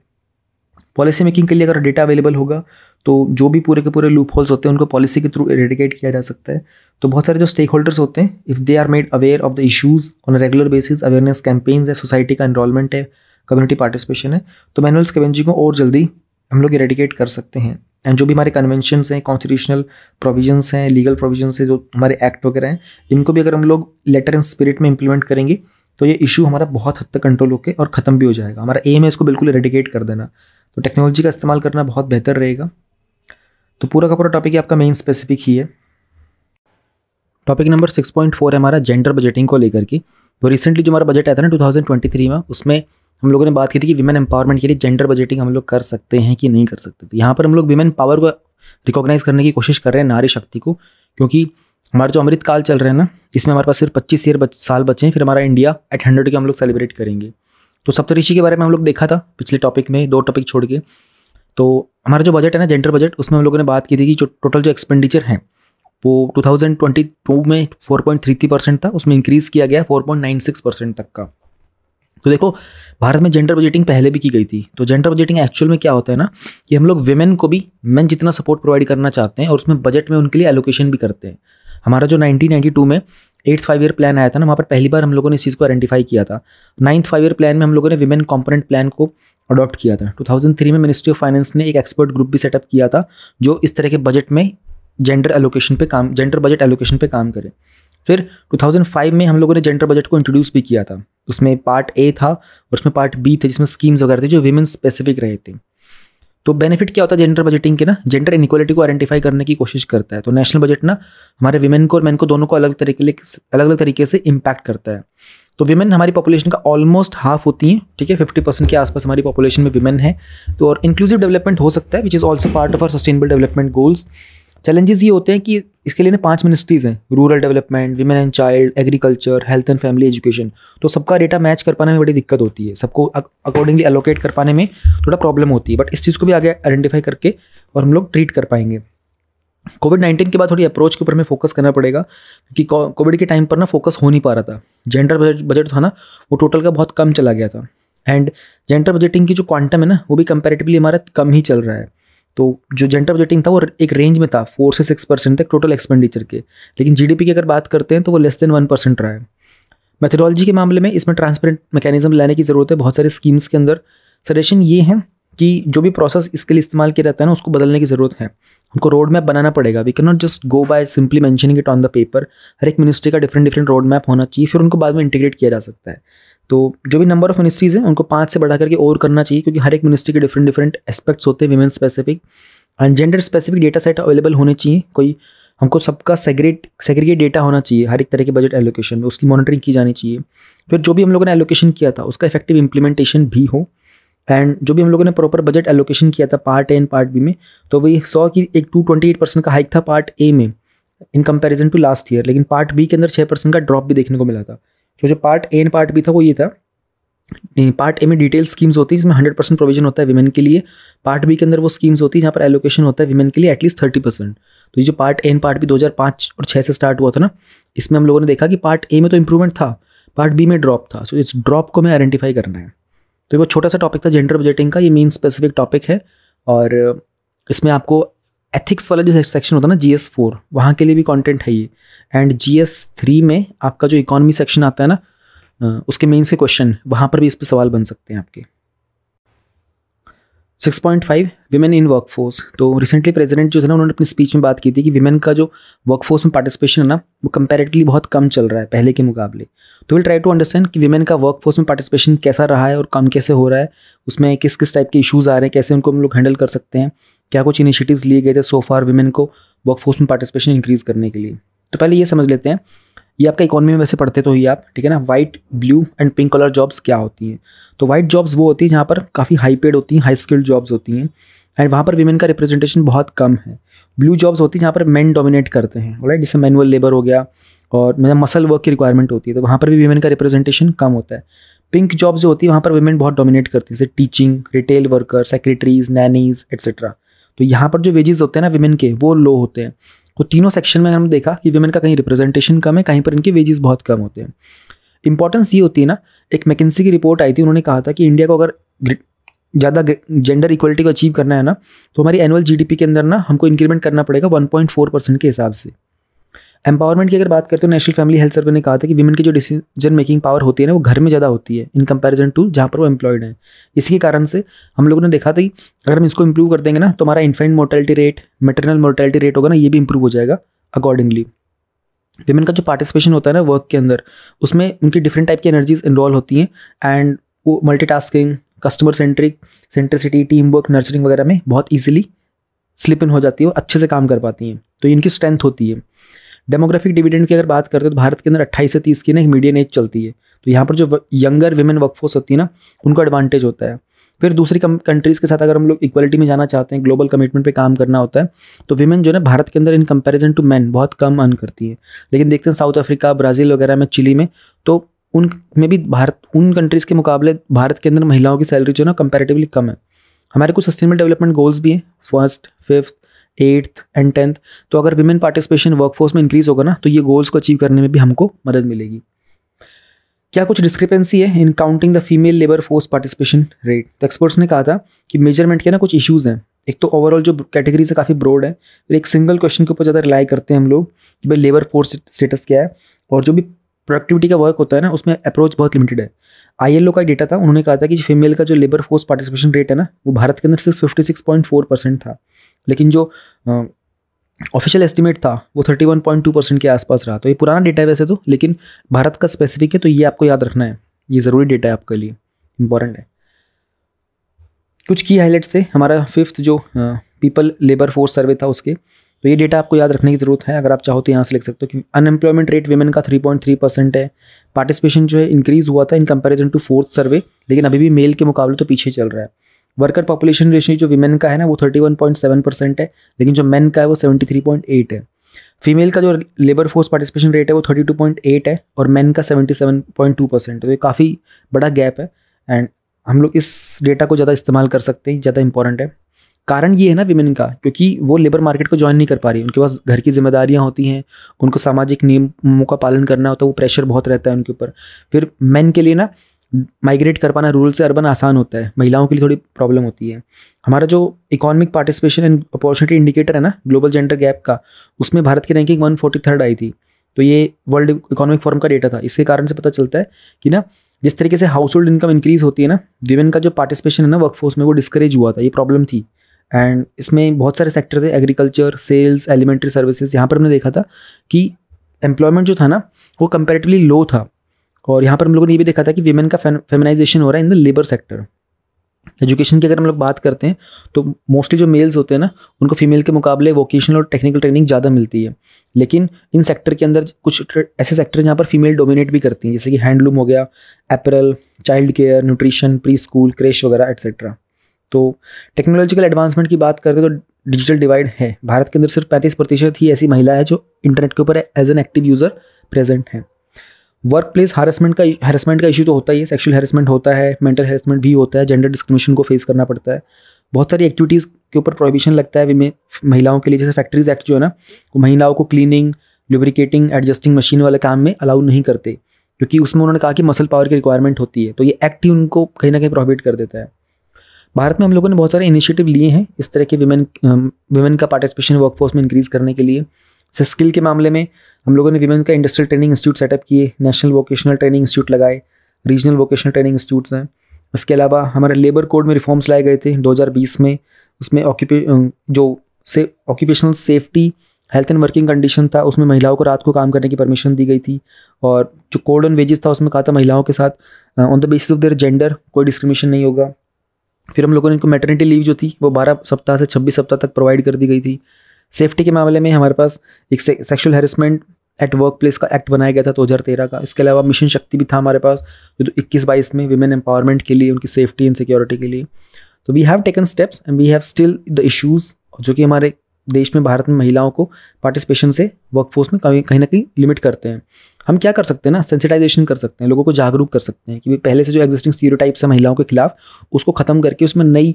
पॉलिसी मेकिंग के लिए अगर डेटा अवेलेबल होगा तो जो भी पूरे के पूरे लूप होल्स होते हैं उनको पॉलिसी के थ्रू इरेडिकेट किया जा सकता है। तो बहुत सारे जो स्टेक होल्डर्स होते हैं, if they are made aware of the issues on regular basis, awareness campaigns है, सोसाइटी का इन्वॉल्वमेंट है, कम्युनिटी पार्टिसिपेशन है, तो मैनुअल स्कैवेंजिंग को और जल्दी हम लोग इरेडिकेट कर सकते हैं। एंड जो भी हमारे कन्वेंशंस हैं, कॉन्स्टिट्यूशनल प्रोविजंस हैं, लीगल प्रोविजंस हैं, जो हमारे एक्ट वगैरह हैं, इनको भी अगर हम लोग लेटर एंड स्पिरिट में इंप्लीमेंट करेंगे तो ये इशू हमारा बहुत हद तक कंट्रोल होकर और ख़त्म भी हो जाएगा। हमारा एम है इसको बिल्कुल इरेडिकेट कर देना, तो टेक्नोलॉजी का इस्तेमाल करना बहुत बेहतर रहेगा। तो पूरा का पूरा टॉपिक ही आपका मेन स्पेसिफिक ही है। टॉपिक नंबर 6.4 है हमारा जेंडर बजटिंग को लेकर के। तो रिसेंटली जो हमारा बजट आया था ना 2023 में, उसमें हम लोगों ने बात की थी कि विमेन एम्पावरमेंट के लिए जेंडर बजटिंग हम लोग कर सकते हैं कि नहीं कर सकते। तो यहाँ पर हम लोग विमेन पावर को रिकॉग्नाइज करने की कोशिश कर रहे हैं, नारी शक्ति को, क्योंकि हमारा जो अमृत काल चल रहा है ना, इसमें हमारे पास सिर्फ 25 साल बचे हैं, फिर हमारा इंडिया एट 100 के हम लोग सेलिब्रेट करेंगे। तो सप्तऋषि के बारे में हम लोग देखा था पिछले टॉपिक में, 2 टॉपिक छोड़ के। तो हमारा जो बजट है ना जेंडर बजट, उसमें हम लोगों ने बात की थी कि जो टोटल जो एक्सपेंडिचर है वो 2022 में 4.33% था, उसमें इंक्रीज़ किया गया 4.96% तक का। तो देखो भारत में जेंडर बजटिंग पहले भी की गई थी। तो जेंडर बजटिंग एक्चुअल में क्या होता है ना, कि हम लोग विमेन को भी मेन जितना सपोर्ट प्रोवाइड करना चाहते हैं और उसमें बजट में उनके लिए एलोकेशन भी करते हैं। हमारा जो 1992 में 8th 5-year प्लान आया था ना, वहाँ पर पहली बार हम लोगों ने इस चीज़ को आइडेंटिफाई किया था। 9th 5-year प्लान में हम लोगों ने विमेन कॉम्पोनेंट प्लान को अडॉप्ट किया था। 2003 में मिनिस्ट्री ऑफ फाइनेंस ने एक एक्सपर्ट ग्रुप भी सेटअप किया था जो इस तरह के बजट में जेंडर बजट एलोकेशन पे काम करे। फिर 2005 में हम लोगों ने जेंडर बजट को इंट्रोड्यूस भी किया था। उसमें पार्ट ए था और उसमें पार्ट बी थे, जिसमें स्कीम्स वगैरह थे जो विमेन स्पेसिफिक रहे थे। तो बेनिफिट क्या होता है जेंडर बजटिंग के ना, जेंडर इनइक्वालिटी को आइडेंटिफाई करने की कोशिश करता है। तो नेशनल बजट ना हमारे विमेन को और मेन को दोनों को अलग अलग तरीके से इम्पैक्ट करता है। तो विमेन हमारी पॉपुलेशन का ऑलमोस्ट हाफ होती हैं, ठीक है, 50% के आसपास हमारी पॉपुलेशन में विमेन है। तो और इंक्लूसिव डेवलपमेंट हो सकता है, which is also part of our sustainable development goals. Challenges ये होते हैं कि इसके लिए ना 5 मिनिस्ट्रीज़ हैं, rural development, women and child, agriculture, health and family education. तो सबका डेटा मैच कर पाने में बड़ी दिक्कत होती है, सबको अकॉर्डिंगली एलोकेट कर पाने में थोड़ा प्रॉब्लम होती है। बट इस चीज़ को भी आगे आइडेंटिफाई करके और हम लोग ट्रीट कर पाएंगे। कोविड-19 के बाद थोड़ी अप्रोच के ऊपर हमें फोकस करना पड़ेगा, क्योंकि कोविड के टाइम पर ना फोकस हो नहीं पा रहा था। जेंडर बजट था ना, वो टोटल का बहुत कम चला गया था। एंड जेंडर बजटिंग की जो क्वांटम है ना, वो भी कंपैरेटिवली हमारा कम ही चल रहा है। तो जो जेंडर बजटिंग था वो एक रेंज में था 4 से 6% तक टोटल एक्सपेंडिचर के, लेकिन GDP की अगर बात करते हैं तो वो लेस देन 1% रहा है। मेथोडोलॉजी के मामले में इसमें ट्रांसपेरेंट मैकेनिज्म लाने की ज़रूरत है। बहुत सारे स्कीम्स के अंदर सजेशन ये है कि जो भी प्रोसेस इसके लिए इस्तेमाल किया जाता है ना, उसको बदलने की ज़रूरत है। हमको रोड मैप बनाना पड़ेगा। We can not just go by simply mentioning it on the paper. हर एक मिनिस्ट्री का डिफरेंट रोड मैप होना चाहिए, फिर उनको बाद में इंटीग्रेट किया जा सकता है। तो जो भी नंबर ऑफ मिनिस्ट्रीज़ हैं उनको 5 से बढ़ा करके और करना चाहिए, क्योंकि हर एक मिनिस्ट्री के डिफरेंट एस्पेक्ट्स होते हैं, women specific and gender specific data set available होने चाहिए। कोई हमको सबका सेग्रीगेट डेटा होना चाहिए हर एक तरह के बजट एलोकेशन में, उसकी मॉनिटरिंग की जानी चाहिए। फिर जो भी हम लोगों ने एलोकेशन किया था उसका इफेक्टिव इंप्लीमेंटेशन भी हो। एंड जो भी हम लोगों ने प्रॉपर बजट एलोकेशन किया था part A and part B में, तो वही 100 की एक 228% का हाइक था पार्ट ए में in comparison to last year. लेकिन पार्ट बी के अंदर 6% का ड्रॉप भी देखने को मिला था। तो जो part A and part B था वो ये था पार्ट ए में डिटेल स्कीम्स होती है जिसमें 100% प्रोविजन होता है विमेन के लिए। पार्ट बी के अंदर वो स्कीम्स होती है जहाँ पर एलोकेशन होता है विमेन के लिए एटलीस्ट 30%। तो ये जो part A and part B 2005 और 6 से स्टार्ट हुआ था ना, इसमें हम लोगों ने देखा कि पार्ट ए में तो इंप्रूवमेंट था, पार्ट बी में ड्रॉप था। सो इस ड्रॉप को हमें आइडेंटिफाई करना है। तो वो छोटा सा टॉपिक था जेंडर बजटिंग का, ये मेन स्पेसिफिक टॉपिक है। और इसमें आपको एथिक्स वाला जो सेक्शन होता है ना GS4, वहाँ के लिए भी कंटेंट है ये। एंड GS3 में आपका जो इकोनॉमी सेक्शन आता है ना, उसके मेंस के क्वेश्चन वहाँ पर भी इस पर सवाल बन सकते हैं आपके। 6.5 विमेन इन वर्कफोर्स। तो रिसेंटली प्रेसिडेंट जो थे ना, उन्होंने अपनी स्पीच में बात की थी कि विमेन का जो वर्कफोर्स में पार्टिसिपेशन है ना, वो कंपैरेटिवली बहुत कम चल रहा है पहले के मुकाबले। तो विल ट्राई टू अंडरस्टैंड कि विमेन का वर्कफोर्स में पार्टिसिपेशन कैसा रहा है और कम कैसे हो रहा है, उसमें किस किस टाइप के इशूज़ आ रहे हैं, कैसे उनको हम लोग हैंडल कर सकते हैं, क्या कुछ इनिशिएटिव्स लिए गए थे सो फार विमेन को वर्कफोर्स में पार्टिसिपेशन इंक्रीज़ करने के लिए। तो पहले ये समझ लेते हैं, ये आपका इकोनॉमी में वैसे पढ़ते तो ही आप, ठीक है ना। White, blue and pink colour jobs क्या होती हैं? तो वाइट जॉब्स वो होती है जहाँ पर काफ़ी हाई पेड होती हैं, हाई स्किल्ड जॉब्स होती हैं एंड वहाँ पर विमेन का रिप्रेजेंटेशन बहुत कम है। ब्लू जॉब्स होती है जहाँ पर मेन डोमिनेट करते हैं, राइट, जैसे मैनुअल लेबर हो गया और मतलब मसल वर्क की रिक्वायरमेंट होती है, तो वहाँ पर भी विमेन का रिप्रेजेंटेशन कम होता है। पिंक जॉब्स जो होती है वहाँ पर विमेन बहुत डोमिनेट करती है, जैसे teaching, retail worker, secretaries, nannies etcetera. तो यहाँ पर जो वेजेस होते हैं ना विमेन के, वो लो होते हैं। तो तीनों सेक्शन में हमने देखा कि विमेन का कहीं रिप्रेजेंटेशन कम है, कहीं पर इनके वेजेस बहुत कम होते हैं। इंपॉर्टेंस ये होती है ना, एक मैकेंसी की रिपोर्ट आई थी, उन्होंने कहा था कि इंडिया को अगर ज़्यादा जेंडर इक्वलिटी को अचीव करना है ना, तो हमारी एनुअल GDP के अंदर ना हमको इंक्रीमेंट करना पड़ेगा 1.4% के हिसाब से। एम्पावरमेंट की अगर बात करते हो, नेशनल फैमिली हेल्थ सर्वे ने कहा था कि विमेन की जो डिसीजन मेकिंग पावर होती है ना, वो घर में ज़्यादा होती है इन कंपैरिजन टू जहाँ पर वो एम्प्लॉयड हैं। इसी के कारण से हम लोगों ने देखा था कि अगर हम इसको इंप्रूव कर देंगे ना, तो हमारा infant mortality rate, maternal mortality rate होगा ना, ये भी इंप्रूव हो जाएगा अकॉर्डिंगली। विमेन का जो पार्टिसिपेशन होता है ना वर्क के अंदर, उसमें उनकी डिफरेंट टाइप की एनर्जीज इन्वॉल्व होती हैं एंड वो multitasking, customer centricity, team work, nurturing वगैरह में बहुत ईजिली स्लिप इन हो जाती है, वो अच्छे से काम कर पाती हैं। तो इनकी स्ट्रेंथ होती है। डेमोग्राफिक डिविडेंड की अगर बात करते हैं तो भारत के अंदर 28 से 30 की ना एक मीडियन एज चलती है। तो यहाँ पर जो यंगर विमेन वर्कफोर्स होती है ना, उनको एडवांटेज होता है। फिर दूसरी कंट्रीज़ के साथ अगर हम लोग इक्वलिटी में जाना चाहते हैं, ग्लोबल कमिटमेंट पे काम करना होता है, तो विमेन जो है भारत के अंदर इन कंपैरिजन टू मैन बहुत कम अर्न करती है। लेकिन देखते हैं साउथ अफ्रीका, ब्राज़ील वगैरह में, चिली में, तो उनमें भी उन कंट्रीज़ के मुकाबले भारत के अंदर महिलाओं की सैलरी जो है ना कंपैरेटिवली कम है। हमारे कुछ सस्टेनेबल डेवलपमेंट गोल्स भी हैं, 1st, 5th, 8th and 10th। तो अगर विमेन पार्टिसिपेशन वर्कफोर्स में इंक्रीज होगा ना, तो ये गोल्स को अचीव करने में भी हमको मदद मिलेगी। क्या कुछ डिस्क्रिपेंसी है in counting the female labour force participation rate? तो एक्सपर्ट्स ने कहा था कि मेजरमेंट के ना कुछ इश्यूज़ हैं। एक तो ओवरऑल जो कैटेगरी से काफ़ी ब्रॉड है, फिर एक सिंगल क्वेश्चन के ऊपर ज़्यादा रिलाई करते हैं हम लोग कि भाई लेबर फोर्स स्टेटस क्या है, और जो भी प्रोडक्टिविटी का वर्क होता है ना, उसमें अप्रोच बहुत लिमिटेड है। ILO का डेटा था, उन्होंने कहा था कि फीमेल का जो लेबर फोर्स पार्टिसिपेशन रेट है ना, वो भारत के अंदर सिर्फ 56.4% था, लेकिन जो ऑफिशियल एस्टिमेट था वो 31.2% के आसपास रहा। तो ये पुराना डेटा है वैसे तो, लेकिन भारत का स्पेसिफिक है, तो ये आपको याद रखना है, ये ज़रूरी डेटा है आपके लिए, इंपॉर्टेंट है। कुछ की हाईलाइट्स थे हमारा 5th जो पीपल लेबर फोर्स सर्वे था उसके, तो ये डेटा आपको याद रखने की ज़रूरत है। अगर आप चाहो तो यहाँ से लिख सकते हो कि अनएम्प्लॉयमेंट रेट विमेन का 3.3% है। पार्टिसिपेशन जो है इंक्रीज़ हुआ था इन कंपैरिजन टू 4th सर्वे, लेकिन अभी भी मेल के मुकाबले तो पीछे चल रहा है। वर्कर पॉपुलेशन रेशियो जो विमेन का है ना, वो 31.7% है, लेकिन जो मेन का है वो 73.8 है। फीमेल का जो लेबर फोर्स पार्टिसिपेशन रेट है वो 32.8 है और मेन का 77.2%। तो ये काफ़ी बड़ा गैप है एंड हम लोग इस डेटा को ज़्यादा इस्तेमाल कर सकते हैं, ज़्यादा इंपॉर्टेंट है। कारण ये है ना विमेन का, क्योंकि वो लेबर मार्केट को ज्वाइन नहीं कर पा रही, उनके पास घर की जिम्मेदारियां होती हैं, उनको सामाजिक नियमों का पालन करना होता है, वो प्रेशर बहुत रहता है उनके ऊपर। फिर मेन के लिए ना माइग्रेट कर पाना रूरल से अर्बन आसान होता है, महिलाओं के लिए थोड़ी प्रॉब्लम होती है। हमारा जो economic participation and opportunity indicator है ना ग्लोबल जेंडर गैप का, उसमें भारत की रैंकिंग 143rd आई थी। तो ये वर्ल्ड इकोनॉमिक फोरम का डेटा था। इसके कारण से पता चलता है कि ना जिस तरीके से हाउस होल्ड इनकम इंक्रीज होती है ना, विमेन का जो पार्टिसिपेशन है ना वर्कफोर्स में, वो डिस्करेज हुआ था, ये प्रॉब्लम थी। एंड इसमें बहुत सारे सेक्टर थे, एग्रीकल्चर, सेल्स, एलिमेंट्री सर्विसेज। यहाँ पर हमने देखा था कि एम्प्लॉयमेंट जो था ना वो कंपैरेटिवली लो था, और यहाँ पर हम लोगों ने ये भी देखा था कि विमेन का फेमिनाइजेशन हो रहा है in the labour sector. Education की अगर हम लोग बात करते हैं तो मोस्टली जो मेल्स होते हैं ना, उनको फीमेल के मुकाबले वोकेशनल और टेक्निकल ट्रेनिंग ज़्यादा मिलती है, लेकिन इन सेक्टर के अंदर कुछ ऐसे सेक्टर जहाँ पर फीमेल डोमिनेट भी करती हैं, जैसे कि हैंडलूम हो गया, apparel, child care, nutrition, preschool, creche वगैरह एट्सेट्रा। तो टेक्नोलॉजिकल एडवांसमेंट की बात करते हैं तो डिजिटल डिवाइड है। भारत के अंदर सिर्फ 35% ही ऐसी महिला है जो इंटरनेट के ऊपर as an active user present है। वर्क प्लेस हैरेसमेंट का इशू तो होता ही है, सेक्शुअल हैरेसमेंट होता है, मेंटल हैरेसमेंट भी होता है, जेंडर डिस्क्रिमिनेशन को फेस करना पड़ता है, बहुत सारी एक्टिविटीज़ के ऊपर प्रोहिबिशन लगता है महिलाओं के लिए। जैसे फैक्ट्रीज एक्ट जो है ना, वो महिलाओं को क्लीनिंग, लुब्रिकेटिंग, एडजस्टिंग मशीन वाले काम में अलाउ नहीं करते, क्योंकि उसमें उन्होंने कहा कि मसल पावर की रिक्वायरमेंट होती है, तो ये एक्ट ही उनको कहीं ना कहीं प्रोहिबिट कर देता है। भारत में हम लोगों ने बहुत सारे इनिशिएटिव लिए हैं इस तरह के विमेन का पार्टिसिपेशन वर्कफोर्स में इंक्रीज़ करने के लिए। जैसे स्किल के मामले में हम लोगों ने विमेन का इंडस्ट्रियल ट्रेनिंग इंस्टीट्यूट सेटअप किए, नेशनल वोकेशनल ट्रेनिंग इंस्टीट्यूट लगाए, रीजनल वोकेशनल ट्रेनिंग इंस्टीट्यूट्स हैं। इसके अलावा हमारे लेबर कोड में रिफॉर्म्स लाए गए थे 2020 में। उसमें occupational safety, health and working condition था, उसमें महिलाओं को रात को काम करने की परमिशन दी गई थी। और जो कोड ऑन वेजेस था उसमें कहा था महिलाओं के साथ on the basis of their gender कोई डिस्क्रिमिनेशन नहीं होगा। फिर हम लोगों ने इनको मैटरनिटी लीव जो थी वो 12 सप्ताह से 26 सप्ताह तक प्रोवाइड कर दी गई थी। सेफ्टी के मामले में हमारे पास एक sexual harassment at work place का एक्ट बनाया गया था 2013 का। इसके अलावा मिशन शक्ति भी था हमारे पास जो 21-22 में विमेन एम्पावरमेंट के लिए, उनकी सेफ्टी एंड सिक्योरिटी के लिए। तो we have taken steps and we have still the issues जो कि हमारे देश में, भारत में महिलाओं को पार्टिसिपेशन से वर्कफोर्स में कहीं ना कहीं लिमिट करते हैं। हम क्या कर सकते हैं ना, सेंसिटाइजेशन कर सकते हैं, लोगों को जागरूक कर सकते हैं कि पहले से जो एग्जिस्टिंग स्टीरियोटाइप्स है महिलाओं के खिलाफ उसको ख़त्म करके उसमें नई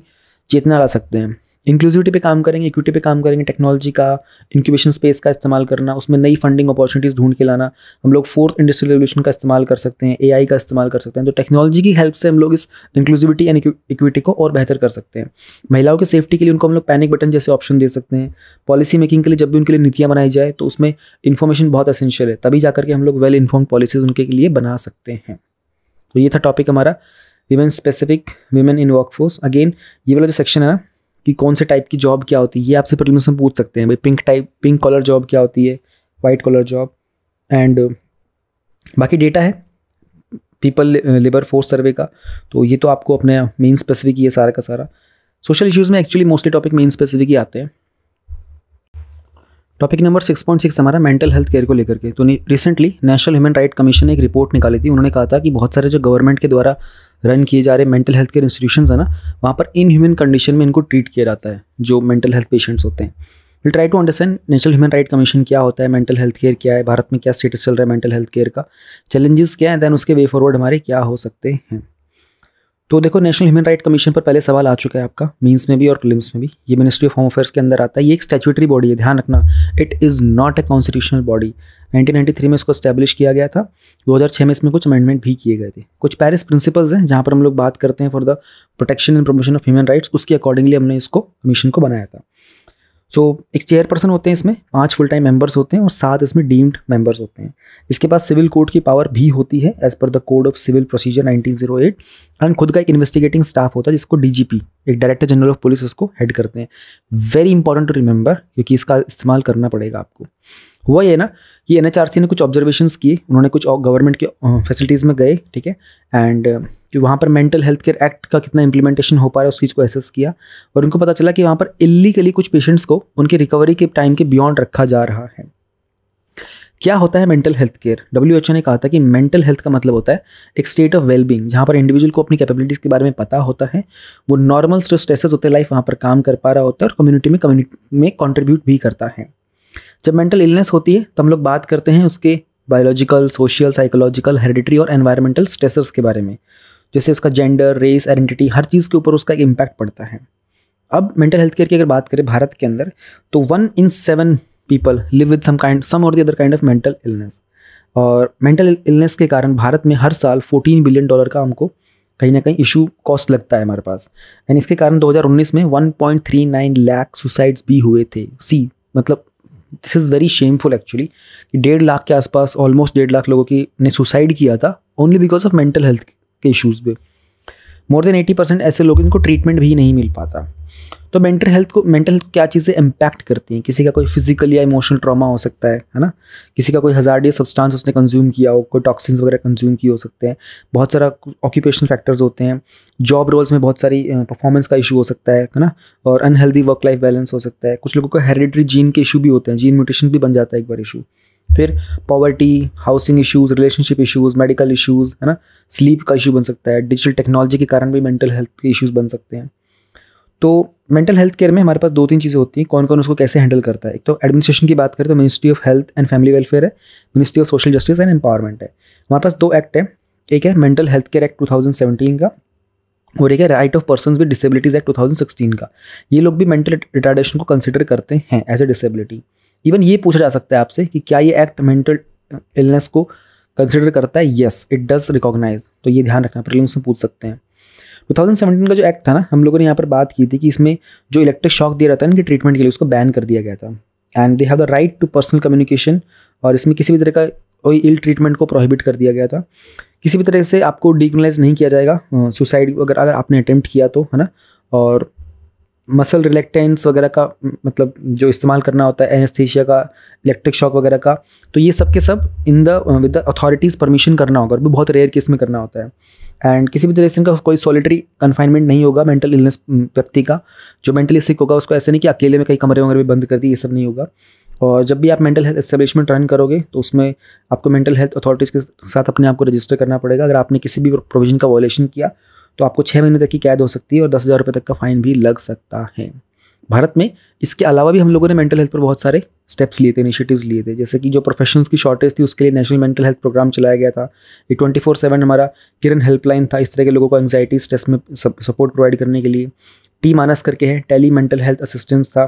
चेतना ला सकते हैं। इंक्लूसिविटी पे काम करेंगे, इक्विटी पे काम करेंगे, टेक्नोलॉजी का, इंक्यूबेशन स्पेस का इस्तेमाल करना, उसमें नई फंडिंग अपॉर्चुनिटीज़ ढूंढ के लाना। हम लोग 4th इंडस्ट्रियल रेवोल्यूशन का इस्तेमाल कर सकते हैं, AI का इस्तेमाल कर सकते हैं। तो टेक्नोलॉजी की हेल्प से हम लोग इस इंक्लूसिविटी एंड इक्विटी को और बेहतर कर सकते हैं। महिलाओं की सेफ्टी के लिए उनको हम लोग पैनिक बटन जैसे ऑप्शन दे सकते हैं। पॉलिसी मेकिंग के लिए जब भी उनके लिए नीतियाँ बनाई जाए तो उसमें इन्फॉर्मेशन बहुत एसेंशियल है, तभी जाकर के हम लोग वेल इन्फॉर्म्ड पॉलिसीज उनके लिए बना सकते हैं। तो ये था टॉपिक हमारा, women specific, women in workforce. Again ये वाला जो सेक्शन है ना कि कौन से टाइप की जॉब क्या होती है, ये आपसे प्रीलिम्स में पूछ सकते हैं भाई। पिंक कॉलर जॉब क्या होती है, वाइट कॉलर जॉब, एंड बाकी डेटा है पीपल लेबर फोर्स सर्वे का, तो ये तो आपको अपने मेन स्पेसिफिक ही है सारा का सारा। सोशल इश्यूज़ में actually mostly topic main specific ही आते हैं। टॉपिक नंबर 6.6 हमारा मेंटल हेल्थ केयर को लेकर के। तो recently national human right commission ने एक रिपोर्ट निकाली थी। उन्होंने कहा था कि बहुत सारे जो गवर्नमेंट के द्वारा रन किए जा रहे मेंटल हेल्थ केयर इंस्टीट्यूशंस है ना, वहाँ पर इनह्यूमन कंडीशन में इनको ट्रीट किया जाता है जो मेंटल हेल्थ पेशेंट्स होते हैं। Will try to understand national human right commission क्या होता है, मेंटल हेल्थ केयर क्या है, भारत में क्या स्टेटस चल रहा है मेंटल हेल्थ केयर का, चैलेंजेस क्या है, देन उसके वे फॉरवर्ड हमारे क्या हो सकते हैं। तो देखो, नेशनल ह्यूमन राइट कमीशन पर पहले सवाल आ चुका है आपका मेंस में भी और प्रीलिम्स में भी। ये मिनिस्ट्री ऑफ होम अफेयर्स के अंदर आता है। ये एक स्टैट्यूटरी बॉडी है, ध्यान रखना, it is not a constitutional body. 1993 में इसको एस्टैब्लिश किया गया था, 2006 में इसमें कुछ अमेंडमेंट भी किए गए थे। कुछ पेरिस प्रिंसिपल्स हैं जहाँ पर हम लोग बात करते हैं for the protection and promotion of human rights, उसके अकॉर्डिंगली हमने इसको कमीशन को बनाया था। सो एक चेयरपर्सन होते हैं इसमें, 5 फुल टाइम मेंबर्स होते हैं और 7 इसमें डीम्ड मेंबर्स होते हैं। इसके पास सिविल कोर्ट की पावर भी होती है as per the code of civil procedure 1908, and खुद का एक इन्वेस्टिगेटिंग स्टाफ होता है जिसको DGP, एक डायरेक्टर जनरल ऑफ पुलिस, उसको हेड करते हैं। वेरी इंपॉर्टेंट टू रिमेंबर, क्योंकि इसका इस्तेमाल करना पड़ेगा आपको। हुआ ये ना कि NHRC ने कुछ ऑब्जर्वेशंस किए, उन्होंने कुछ गवर्नमेंट के फैसिलिटीज़ में गए, ठीक है, एंड कि वहाँ पर मेंटल हेल्थ केयर एक्ट का कितना इंप्लीमेंटेशन हो पा रहा है उस चीज़ को एसेस किया, और उनको पता चला कि वहाँ पर इलीगली कुछ पेशेंट्स को उनके रिकवरी के टाइम के बियॉन्ड रखा जा रहा है। क्या होता है मेंटल हेल्थ केयर? WHO ने कहा था कि मेंटल हेल्थ का मतलब होता है एक स्टेट ऑफ वेलबींग जहाँ पर इंडिविजुअल को अपनी कैपेबिलिटीज़ के बारे में पता होता है, वो नॉर्मल स्ट्रेसेस होते हैं लाइफ, वहाँ पर काम कर पा रहा होता है और कम्युनिटी में कॉन्ट्रीब्यूट भी करता है। जब मेंटल इलनेस होती है तो हम लोग बात करते हैं उसके बायोलॉजिकल, सोशल, साइकोलॉजिकल, हेरिडिटरी और एनवायरमेंटल स्ट्रेसर्स के बारे में, जैसे उसका जेंडर, रेस, आइडेंटिटी, हर चीज़ के ऊपर उसका एक इम्पैक्ट पड़ता है। अब मेंटल हेल्थ केयर की अगर बात करें भारत के अंदर, तो 1 in 7 people live with some or the other kind of mental illness, और मेंटल इलनेस के कारण भारत में हर साल $14 बिलियन का हमको कहीं ना कहीं इशू कॉस्ट लगता है हमारे पास। एंड इसके कारण 2019 में 1.39 लाख सुसाइड्स भी हुए थे। मतलब this is very shameful actually कि 1.5 लाख के आसपास, ऑलमोस्ट 1.5 लाख लोगों की ने सुसाइड किया था only because of mental health के इश्यूज़ पे। मोर देन 80% ऐसे लोग जिनको ट्रीटमेंट भी नहीं मिल पाता। तो मेंटल हेल्थ क्या चीज़ें इम्पैक्ट करती हैं? किसी का कोई फिजिकल या इमोशनल ट्रॉमा हो सकता है ना, किसी का कोई हज़ार्डियस सब्सटेंस उसने कंज्यूम किया हो, कोई टॉक्सिन्स वगैरह कंज्यूम किए हो सकते हैं, बहुत सारा ऑक्यूपेशनल फैक्टर्स होते हैं, जॉब रोल्स में बहुत सारी परफॉर्मेंस का इशू हो सकता है ना, और अनहेल्दी वर्क लाइफ बैलेंस हो सकता है। कुछ लोगों को हेरिडिटरी जीन के इशू भी होते हैं, जीन म्यूटेशन भी बन जाता है एक बार इशू। फिर poverty, housing issues, relationship issues, medical issues, है ना, स्लीप का इशू बन सकता है, डिजिटल टेक्नोलॉजी के कारण भी मेंटल हेल्थ के इश्यूज़ बन सकते हैं। तो मेंटल हेल्थ केयर में हमारे पास 2-3 चीज़ें होती हैं, कौन कौन उसको कैसे हैंडल करता है। एक तो एडमिनिस्ट्रेशन की बात करें तो ministry of health and family welfare है, ministry of social justice and empowerment है। हमारे पास 2 एक्ट है, एक है मेंटल हेल्थ केयर एक्ट 2017 का और एक है right of persons with disabilities act 2016 का। ये लोग भी मेंटल रिटार्डेशन को कंसिडर करते हैं एज ए डिसेबिलिटी। इवन ये पूछा जा सकता है आपसे कि क्या ये एक्ट मेंटल इलनेस को कंसिडर करता है? Yes, it does recognise. तो ये ध्यान रखना, प्रीलिम्स में पूछ सकते हैं। 2017 का जो एक्ट था ना, हम लोगों ने यहाँ पर बात की थी कि इसमें जो इलेक्ट्रिक शॉक दिया रहता है इनके ट्रीटमेंट के लिए, उसको बैन कर दिया गया था। And they have the right to personal communication, और इसमें किसी भी तरह का कोई इल ट्रीटमेंट को प्रोहिबिट कर दिया गया था। किसी भी तरह से आपको डिक्रिमिनलाइज नहीं किया जाएगा सुसाइड अगर आपने अटेम्प्ट किया तो, है ना। और मसल रिलेक्टेंस वगैरह का मतलब जो इस्तेमाल करना होता है, एनेस्थीसिया का, इलेक्ट्रिक शॉक वगैरह का, तो ये सब के सब विद द अथॉरिटीज़ परमिशन करना होगा, और भी बहुत रेयर केस में करना होता है। एंड किसी भी तरह से इनका कोई सॉलिटरी कन्फाइनमेंट नहीं होगा मेंटल इलनेस व्यक्ति का। जो मेंटली सिक होगा उसको ऐसे नहीं कि अकेले में कई कमरे वगैरह में बंद कर दी, ये सब नहीं होगा। और जब भी आप मेंटल हेल्थ एस्टेब्लिशमेंट रन करोगे तो उसमें आपको मेंटल हेल्थ अथॉरिटीज़ के साथ अपने आप को रजिस्टर करना पड़ेगा। अगर आपने किसी भी प्रोविजन का वॉयलेशन किया तो आपको 6 महीने तक की कैद हो सकती है और 10,000 रुपये तक का फाइन भी लग सकता है। भारत में इसके अलावा भी हम लोगों ने मेंटल हेल्थ पर बहुत सारे स्टेप्स लिए थे, इनिशिएटिव्स लिए थे। जैसे कि जो प्रोफेशनल्स की शॉर्टेज थी उसके लिए नेशनल मेंटल हेल्थ प्रोग्राम चलाया गया था। ये 24/7 हमारा किरण हेल्पलाइन था, इस तरह के लोगों को एंग्जाइटी स्ट्रेस में सपोर्ट प्रोवाइड करने के लिए। टी मानस करके है, टेली मेंटल हेल्थ असिस्टेंस था।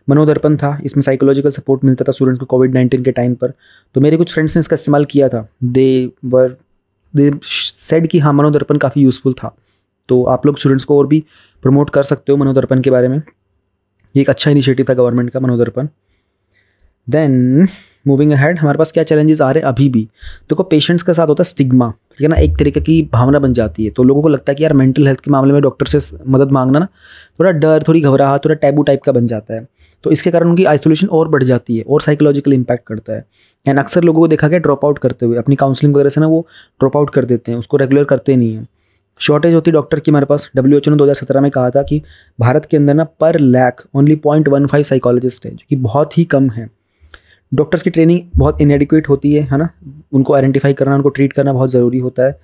मनोदर्पण था, इसमें साइकोलॉजिकल सपोर्ट मिलता था स्टूडेंट्स को कोविड-19 के टाइम पर। तो मेरे कुछ फ्रेंड्स ने इसका इस्तेमाल किया था। दे सेड कि हाँ, मनोदर्पण काफ़ी यूज़फुल था। तो आप लोग स्टूडेंट्स को और भी प्रमोट कर सकते हो मनोदर्पण के बारे में। ये एक अच्छा इनिशिएटिव था गवर्नमेंट का, मनोदर्पण। देन मूविंग अहेड, हमारे पास क्या चैलेंजेस आ रहे हैं अभी भी। देखो, पेशेंट्स के साथ होता है स्टिग्मा, ठीक है ना, एक तरीके की भावना बन जाती है। तो लोगों को लगता है कि यार मेंटल हेल्थ के मामले में डॉक्टर से मदद मांगना ना थोड़ा डर, थोड़ी घबराहट, थोड़ा टैबू टाइप का बन जाता है। तो इसके कारण उनकी आइसोलेशन और बढ़ जाती है और साइकोलॉजिकल इम्पैक्ट करता है। एंड अक्सर लोगों को देखा गया ड्रॉप आउट करते हुए, अपनी काउंसलिंग वगैरह से ना वो ड्रॉप आउट कर देते हैं, उसको रेगुलर करते नहीं हैं। शॉर्टेज होती डॉक्टर की हमारे पास। WHO ने 2017 में कहा था कि भारत के अंदर ना पर लाख ओनली 0.15 साइकोलॉजिस्ट है, जो कि बहुत ही कम है। डॉक्टर्स की ट्रेनिंग बहुत इनएडिक्वेट होती है ना, उनको आइडेंटिफाई करना, उनको ट्रीट करना बहुत ज़रूरी होता है।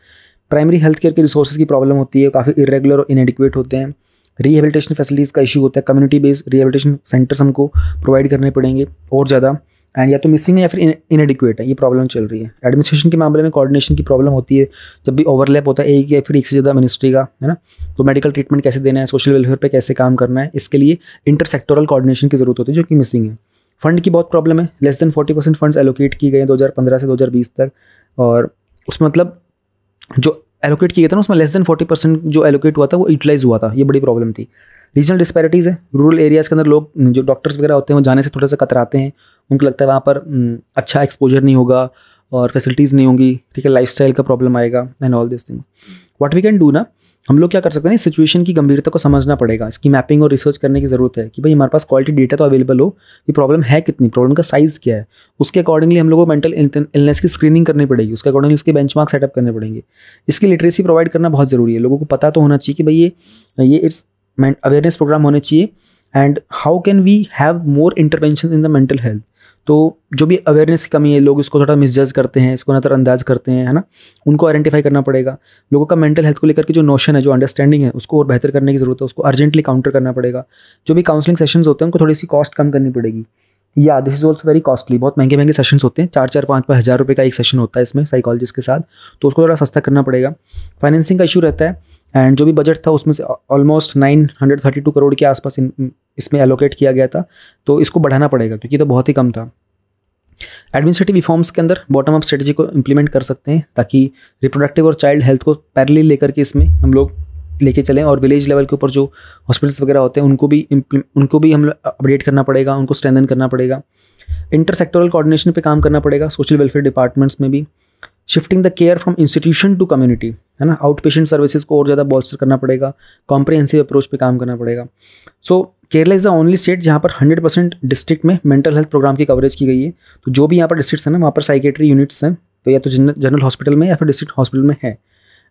प्राइमरी हेल्थ केयर के रिसोर्सेज की प्रॉब्लम होती है, काफ़ी इरेगुलर और इनएडिक्वेट होते हैं। रिहेबिलिटेशन फैसिलिटीज़ का इशू होता है, कम्युनिटी बेस्ड रिहेबिलिटेशन सेंटर्स हमको प्रोवाइड करने पड़ेंगे और ज़्यादा। एंड या तो मिसिंग है या फिर इनएडिक्वेट है, ये प्रॉब्लम चल रही है। एडमिनिस्ट्रेशन के मामले में कोऑर्डिनेशन की प्रॉब्लम होती है, जब भी ओवरलैप होता है एक या फिर एक से ज़्यादा मिनिस्ट्री का, है ना। तो मेडिकल ट्रीटमेंट कैसे देना है, सोशल वेलफेयर पे कैसे काम करना है, इसके लिए इंटरसेक्टोरल कोऑर्डिनेशन की ज़रूरत होती है, जो कि मिसिंग है। फंड की बहुत प्रॉब्लम है, लेस देन 40% फंड्स एलोकेट किए गए 2015 से 2020 तक, और उसमें मतलब जो एलोकेट किए गए थे ना, उसमें लेस देन 40% जो एलोकेट हुआ था वो यूटिलाइज हुआ था, ये बड़ी प्रॉब्लम थी। रीजनल डिस्पैरिटीज़ है, रूरल एरियाज़ के अंदर लोग जो डॉक्टर्स वगैरह होते हैं वो जाने से थोड़ा सा कतराते हैं, उनको लगता है वहाँ पर अच्छा एक्सपोजर नहीं होगा और फैसिलिटीज़ नहीं होंगी, ठीक है, लाइफस्टाइल का प्रॉब्लम आएगा and all this thing. What we can do ना, हम लोग क्या कर सकते हैं, इस सिचुएशन की गंभीरता को समझना पड़ेगा, इसकी मैपिंग और रिसर्च करने की ज़रूरत है कि भाई हमारे पास क्वालिटी डेटा तो अवेलेबल हो कि प्रॉब्लम है कितनी, प्रॉब्लम का साइज़ क्या है, उसके अकॉर्डिंगली हम लोगों को मेंटल इलनेस की स्क्रीनिंग करनी पड़ेगी, उसके अकॉर्डिंगली उसके बेंचमार्क सेटअप करने पड़ेंगे। इसकी लिटरेसी प्रोवाइड करना बहुत ज़रूरी है, लोगों को पता तो होना चाहिए कि भाई ये इट्स अवेयरनेस प्रोग्राम होने चाहिए। And how can we have more intervention in the mental health. तो जो भी अवेयरनेस की कमी है, लोग इसको थोड़ा मिसजज करते हैं, इसको नज़रअंदाज करते हैं, है ना, उनको आइडेंटिफाई करना पड़ेगा। लोगों का मेंटल हेल्थ को लेकर के जो नोशन है, जो अंडरस्टैंडिंग है, उसको और बेहतर करने की ज़रूरत है, उसको अर्जेंटली काउंटर करना पड़ेगा। जो भी काउंसलिंग सेशंस होते हैं उनको थोड़ी सी कॉस्ट कम करनी पड़ेगी। या this is also very costly, बहुत महंगे महंगे सेशंस होते हैं, 4-4, 5-5 हज़ार रुपये का एक सेशन होता है इसमें साइकोलॉजिस्ट के साथ, तो उसको थोड़ा सस्ता करना पड़ेगा। फाइनेंसिंग का इशू रहता है, एंड जो भी बजट था उसमें से ऑलमोस्ट 932 करोड़ के आसपास इसमें एलोकेट किया गया था, तो इसको बढ़ाना पड़ेगा क्योंकि तो बहुत ही कम था। एडमिनिस्ट्रेटिव रिफॉर्म्स के अंदर बॉटम अप स्ट्रेटजी को इम्प्लीमेंट कर सकते हैं ताकि रिप्रोडक्टिव और चाइल्ड हेल्थ को पैरेलल लेकर के इसमें हम लोग लेके चलें, और विलेज लेवल के ऊपर जो हॉस्पिटल्स वगैरह होते हैं उनको भी हम लोग अपडेट करना पड़ेगा, उनको स्ट्रेंथन करना पड़ेगा। इंटरसेक्टोरल कोऑर्डिनेशन पे काम करना पड़ेगा सोशल वेलफेयर डिपार्टमेंट्स में भी। Shifting the care from institution to community, है ना, आउट पेशेंट सर्विसेज को और ज़्यादा बॉल्स्टर करना पड़ेगा, कॉम्प्रिहेंसिव अप्रोच पे काम करना पड़ेगा। So Kerala is the only state जहाँ पर 100% डिस्ट्रिक्ट में मेंटल हेल्थ प्रोग्राम की कवरेज की गई है। तो जो भी यहाँ पर डिस्ट्रिक्ट्स हैं ना, वहाँ पर साइकेट्री यूनिट्स हैं, तो या तो जनरल हॉस्पिटल में या फिर डिस्ट्रिक्ट हॉस्पिटल में है।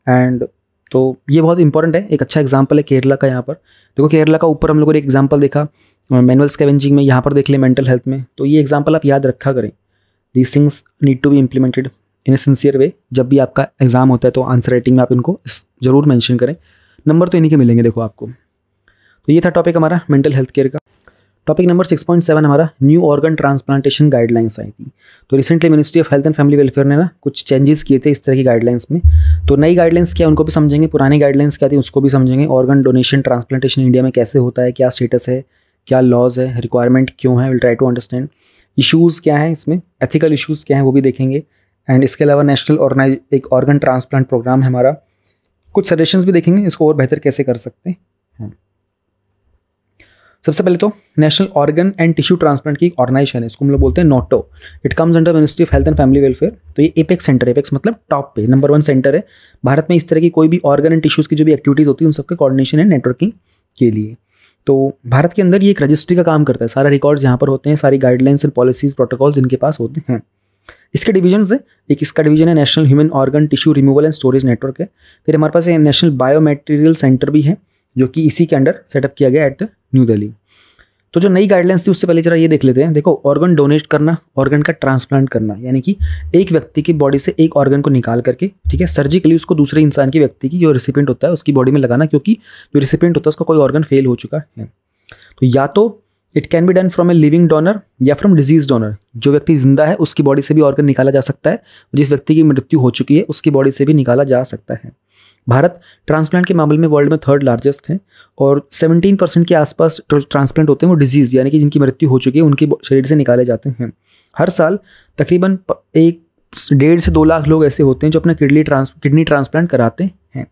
एंड तो ये बहुत इंपॉर्टेंट है, एक अच्छा एग्जाम्पल है केरला का। यहाँ पर देखो, केरला का ऊपर हम लोगों ने एक एग्जाम्पल देखा मैनुअल स्कैवेंजिंग में, यहाँ पर देख लें मेंटल हेल्थ में। तो ये एग्जाम्पल आप याद रखा करें। These things need to be implemented in a sincere way. जब भी आपका एग्जाम होता है तो आंसर राइटिंग में आप इनको ज़रूर मेंशन करें, नंबर तो इन्हीं के मिलेंगे देखो आपको। तो ये था टॉपिक हमारा मेंटल हेल्थ केयर का। टॉपिक नंबर 6.7 हमारा न्यू ऑर्गन ट्रांसप्लांटेशन गाइडलाइंस आई थी। तो recently ministry of health and family welfare ने ना कुछ चेंजेस किए थे इस तरह की गाइडलाइंस में। तो नई गाइडलाइंस क्या उनको भी समझेंगे, पुरानी गाइडलाइंस क्या थी उसको भी समझेंगे, ऑर्गन डोनेशन ट्रांसप्लांटेशन इंडिया में कैसे होता है, क्या स्टेटस है, क्या लॉज है, रिक्वायरमेंट क्यों है, will try to understand. Issues क्या है इसमें, एथिकल इशूज़ क्या है वो भी देखेंगे। एंड इसके अलावा नेशनल एक ऑर्गन ट्रांसप्लांट प्रोग्राम है हमारा, कुछ सजेशंस भी देखेंगे इसको और बेहतर कैसे कर सकते हैं। सबसे पहले तो national organ and tissue transplant की ऑर्गेनाइजेशन है, इसको हम लोग बोलते हैं Noto. It comes under ministry of health and family welfare. तो ये एपेक्स सेंटर, एपेक्स मतलब टॉप पे नंबर 1 सेंटर है भारत में इस तरह की कोई भी ऑर्गन एंड टिश्यूज़ की जो भी एक्टिविटीज़ होती है उन सबके कोऑर्डिनेशन एंड नेटवर्किंग के लिए। तो भारत के अंदर ये एक रजिस्ट्री का काम करता है, सारे रिकॉर्ड्स यहाँ पर होते हैं, सारी गाइडलाइंस एंड पॉलिसीज प्रोटोकॉल्स इनके पास होते हैं। इसके डिवीजन है, एक इसका डिवीजन है national human organ tissue removal and storage network है। फिर हमारे पास नेशनल बायोमेटेरियल सेंटर भी है जो कि इसी के अंडर सेटअप किया गया एट न्यू दिल्ली। तो जो नई गाइडलाइंस थी उससे पहले जरा ये देख लेते हैं। देखो, ऑर्गन डोनेट करना, ऑर्गन का ट्रांसप्लांट करना, यानी कि एक व्यक्ति की बॉडी से एक ऑर्गन को निकाल करके, ठीक है, सर्जिकली उसको दूसरे इंसान की, व्यक्ति की जो रिसिपिएंट होता है उसकी बॉडी में लगाना, क्योंकि जो रिसिपिएंट होता है उसका कोई ऑर्गन फेल हो चुका है। तो या तो it can be done from a living donor या फ्रॉम डिजीज डोनर, जो व्यक्ति जिंदा है उसकी बॉडी से भी ऑर्गन निकाला जा सकता है, जिस व्यक्ति की मृत्यु हो चुकी है उसकी बॉडी से भी निकाला जा सकता है। भारत ट्रांसप्लांट के मामले में वर्ल्ड में 3rd लार्जेस्ट है और 17% के आसपास ट्रांसप्लांट होते हैं वो डिजीज़, यानी कि जिनकी मृत्यु हो चुकी है उनके शरीर से निकाले जाते हैं। हर साल तकरीबन 1.5 से 2 लाख लोग ऐसे होते हैं जो अपना किडनी ट्रांसप्लांट कराते हैं।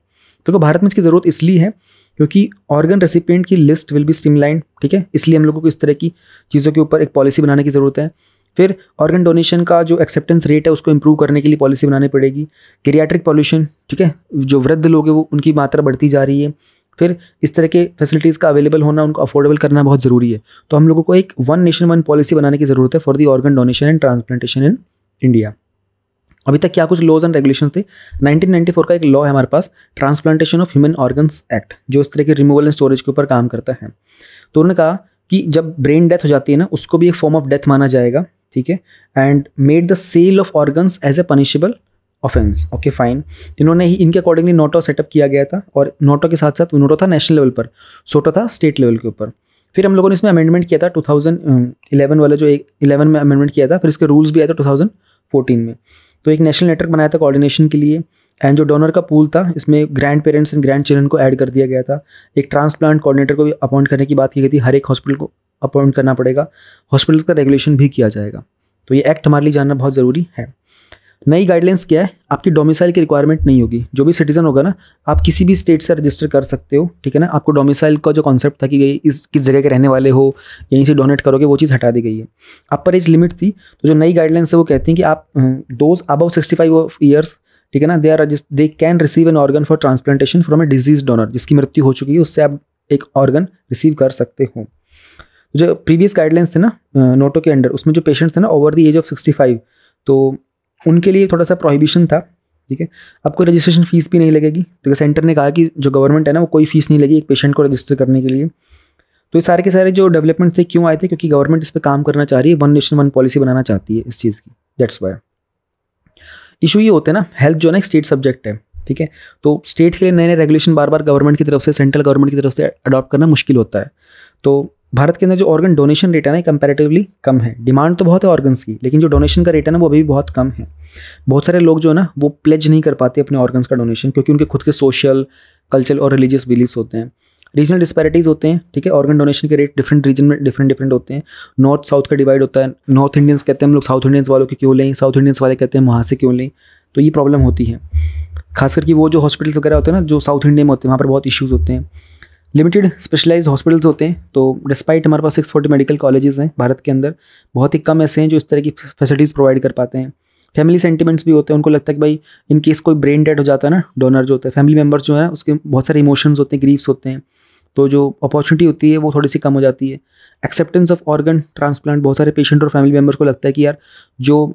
तो भारत में इसकी ज़रूरत इसलिए है क्योंकि ऑर्गन रेसिपिएंट की लिस्ट विल बी स्ट्रीमलाइन, ठीक है, इसलिए हम लोगों को इस तरह की चीज़ों के ऊपर एक पॉलिसी बनाने की ज़रूरत है। फिर ऑर्गन डोनेशन का जो एक्सेप्टेंस रेट है उसको इंप्रूव करने के लिए पॉलिसी बनानी पड़ेगी। कीरियाट्रिक पॉल्यूशन, ठीक है, जो वृद्ध लोग हैं वो उनकी मात्रा बढ़ती जा रही है। फिर इस तरह के फैसिलिटीज़ का अवेलेबल होना, उनको अफोर्डेबल करना बहुत ज़रूरी है। तो हम लोगों को एक 1 नेशन 1 पॉलिसी बनाने की ज़रूरत है for the organ donation and transplantation in India. अभी तक क्या कुछ लॉज एंड रेगुलेशन थे, 1994 का एक लॉ है हमारे पास, transplantation of human organs act, जो इस तरह के रिमूवल एंड स्टोरेज के ऊपर काम करता है। तो उन्होंने कहा कि जब ब्रेन डेथ हो जाती है ना, उसको भी एक फॉर्म ऑफ डेथ माना जाएगा, ठीक है, and made the sale of organs as a punishable offence. Okay fine, इन्होंने ही इनके अकॉर्डिंगली नोटो सेटअप किया गया था और नोटो के साथ साथ नोटो था नेशनल लेवल पर, सोटो था स्टेट लेवल के ऊपर। फिर हम लोगों ने इसमें अमेंडमेंट किया था 2011 वाला, जो 11 में अमेंडमेंट किया था, फिर इसके रूल्स भी आए थे 2014 में। तो एक नेशनल नेटवर्क बनाया था कोऑर्डिनेशन के लिए, एंड जो डोनर का पूल था इसमें grand parents and grand children को ऐड कर दिया गया था। एक ट्रांसप्लांट कोऑर्डिनेटर को भी अपॉइंट करने की बात की गई थी, हर एक हॉस्पिटल को अपॉइंट करना पड़ेगा, हॉस्पिटल का रेगुलेशन भी किया जाएगा। तो ये एक्ट हमारे लिए जानना बहुत ज़रूरी है। नई गाइडलाइंस क्या है, आपकी डोमिसाइल की रिक्वायरमेंट नहीं होगी। जो भी सिटीजन होगा ना, आप किसी भी स्टेट से रजिस्टर कर सकते हो, ठीक है ना। आपको डोमिसाइल का जो कॉन्सेप्ट था कि इस किस जगह के रहने वाले हो, यहीं से डोनेट करोगे, वो चीज़ हटा दी गई है। अपर एज लिमिट थी, तो जो नई गाइडलाइंस है वो कहती हैं कि आप दोज अबव 65 ईयर्स, ठीक है ना, they can receive an organ for transplantation from a disease donor, जिसकी मृत्यु हो चुकी है उससे आप एक ऑर्गन रिसीव कर सकते हो। जो प्रीवियस गाइडलाइंस थे ना नोटो के अंडर, उसमें जो पेशेंट्स थे ना ओवर द एज ऑफ 65, तो उनके लिए थोड़ा सा प्रोहिबिशन था, ठीक है। आपको रजिस्ट्रेशन फीस भी नहीं लगेगी, तो सेंटर ने कहा कि जो गवर्नमेंट है ना वो कोई फीस नहीं लेगी एक पेशेंट को रजिस्टर करने के लिए। तो ये सारे के सारे जो डेवलपमेंट थे क्यों आए थे, क्योंकि गवर्नमेंट इस पर काम करना चाह रही है, 1 नेशन 1 पॉलिसी बनाना चाहती है इस चीज़ की, दैट्स वाई। इशू ये होते हैं ना, हेल्थ जो है ना एक स्टेट सब्जेक्ट है, ठीक है, तो स्टेट के लिए नए नए रेगुलेशन बार बार गवर्नमेंट की तरफ से, सेंट्रल गवर्नमेंट की तरफ से अडॉप्ट करना मुश्किल होता है। तो भारत के अंदर जो ऑर्गन डोनेशन रेट है ना कंपैरेटिवली कम है। डिमांड तो बहुत है ऑर्गन्स की, लेकिन जो डोनेशन का रेट है ना वो अभी भी बहुत कम है। बहुत सारे लोग जो है ना वो प्लेज नहीं कर पाते अपने ऑर्गन्स का डोनेशन, क्योंकि उनके खुद के सोशल, कल्चरल और रिलीजियस बिलीव्स होते हैं। रीजनल डिस्पैरिटीज़ होते हैं, ठीक है, ऑर्गन डोनेशन के रेट डिफरेंट रीजन में डिफरेंट होते हैं। नॉर्थ साउथ का डिवाइड होता है, नॉर्थ इंडियंस कहते हैं हम लोग साउथ इंडियंस वालों के क्यों लें, साउथ इंडियंस वाले कहते हैं वहाँ से क्यों लें, तो ये प्रॉब्लम होती है। खासकर कि वो जो हॉस्पिटल्स वगैरह होते हैं ना जो साउथ इंडिया में होते हैं, वहाँ पर बहुत इश्यूज़ होते हैं। लिमिटेड स्पेशलाइज्ड हॉस्पिटल्स होते हैं, तो डिस्पाइट हमारे पास 640 मेडिकल कॉलेजेस हैं भारत के अंदर, बहुत ही कम ऐसे हैं जो इस तरह की फैसिलिटीज़ प्रोवाइड कर पाते हैं। फैमिली सेंटिमेंट्स भी होते हैं, उनको लगता है कि भाई इन केस कोई ब्रेन डेड हो जाता है ना, डोनर जो होता है, फैमिली मेम्बर्स जो है उसके बहुत सारे इमोशंस होते हैं, ग्रीव्स होते हैं, तो जो अपॉर्चुनिटी होती है वो थोड़ी सी कम हो जाती है। एक्सेप्टेंस ऑफ ऑर्गन ट्रांसप्लांट, बहुत सारे पेशेंट और फैमिली मेम्बर को लगता है कि यार जो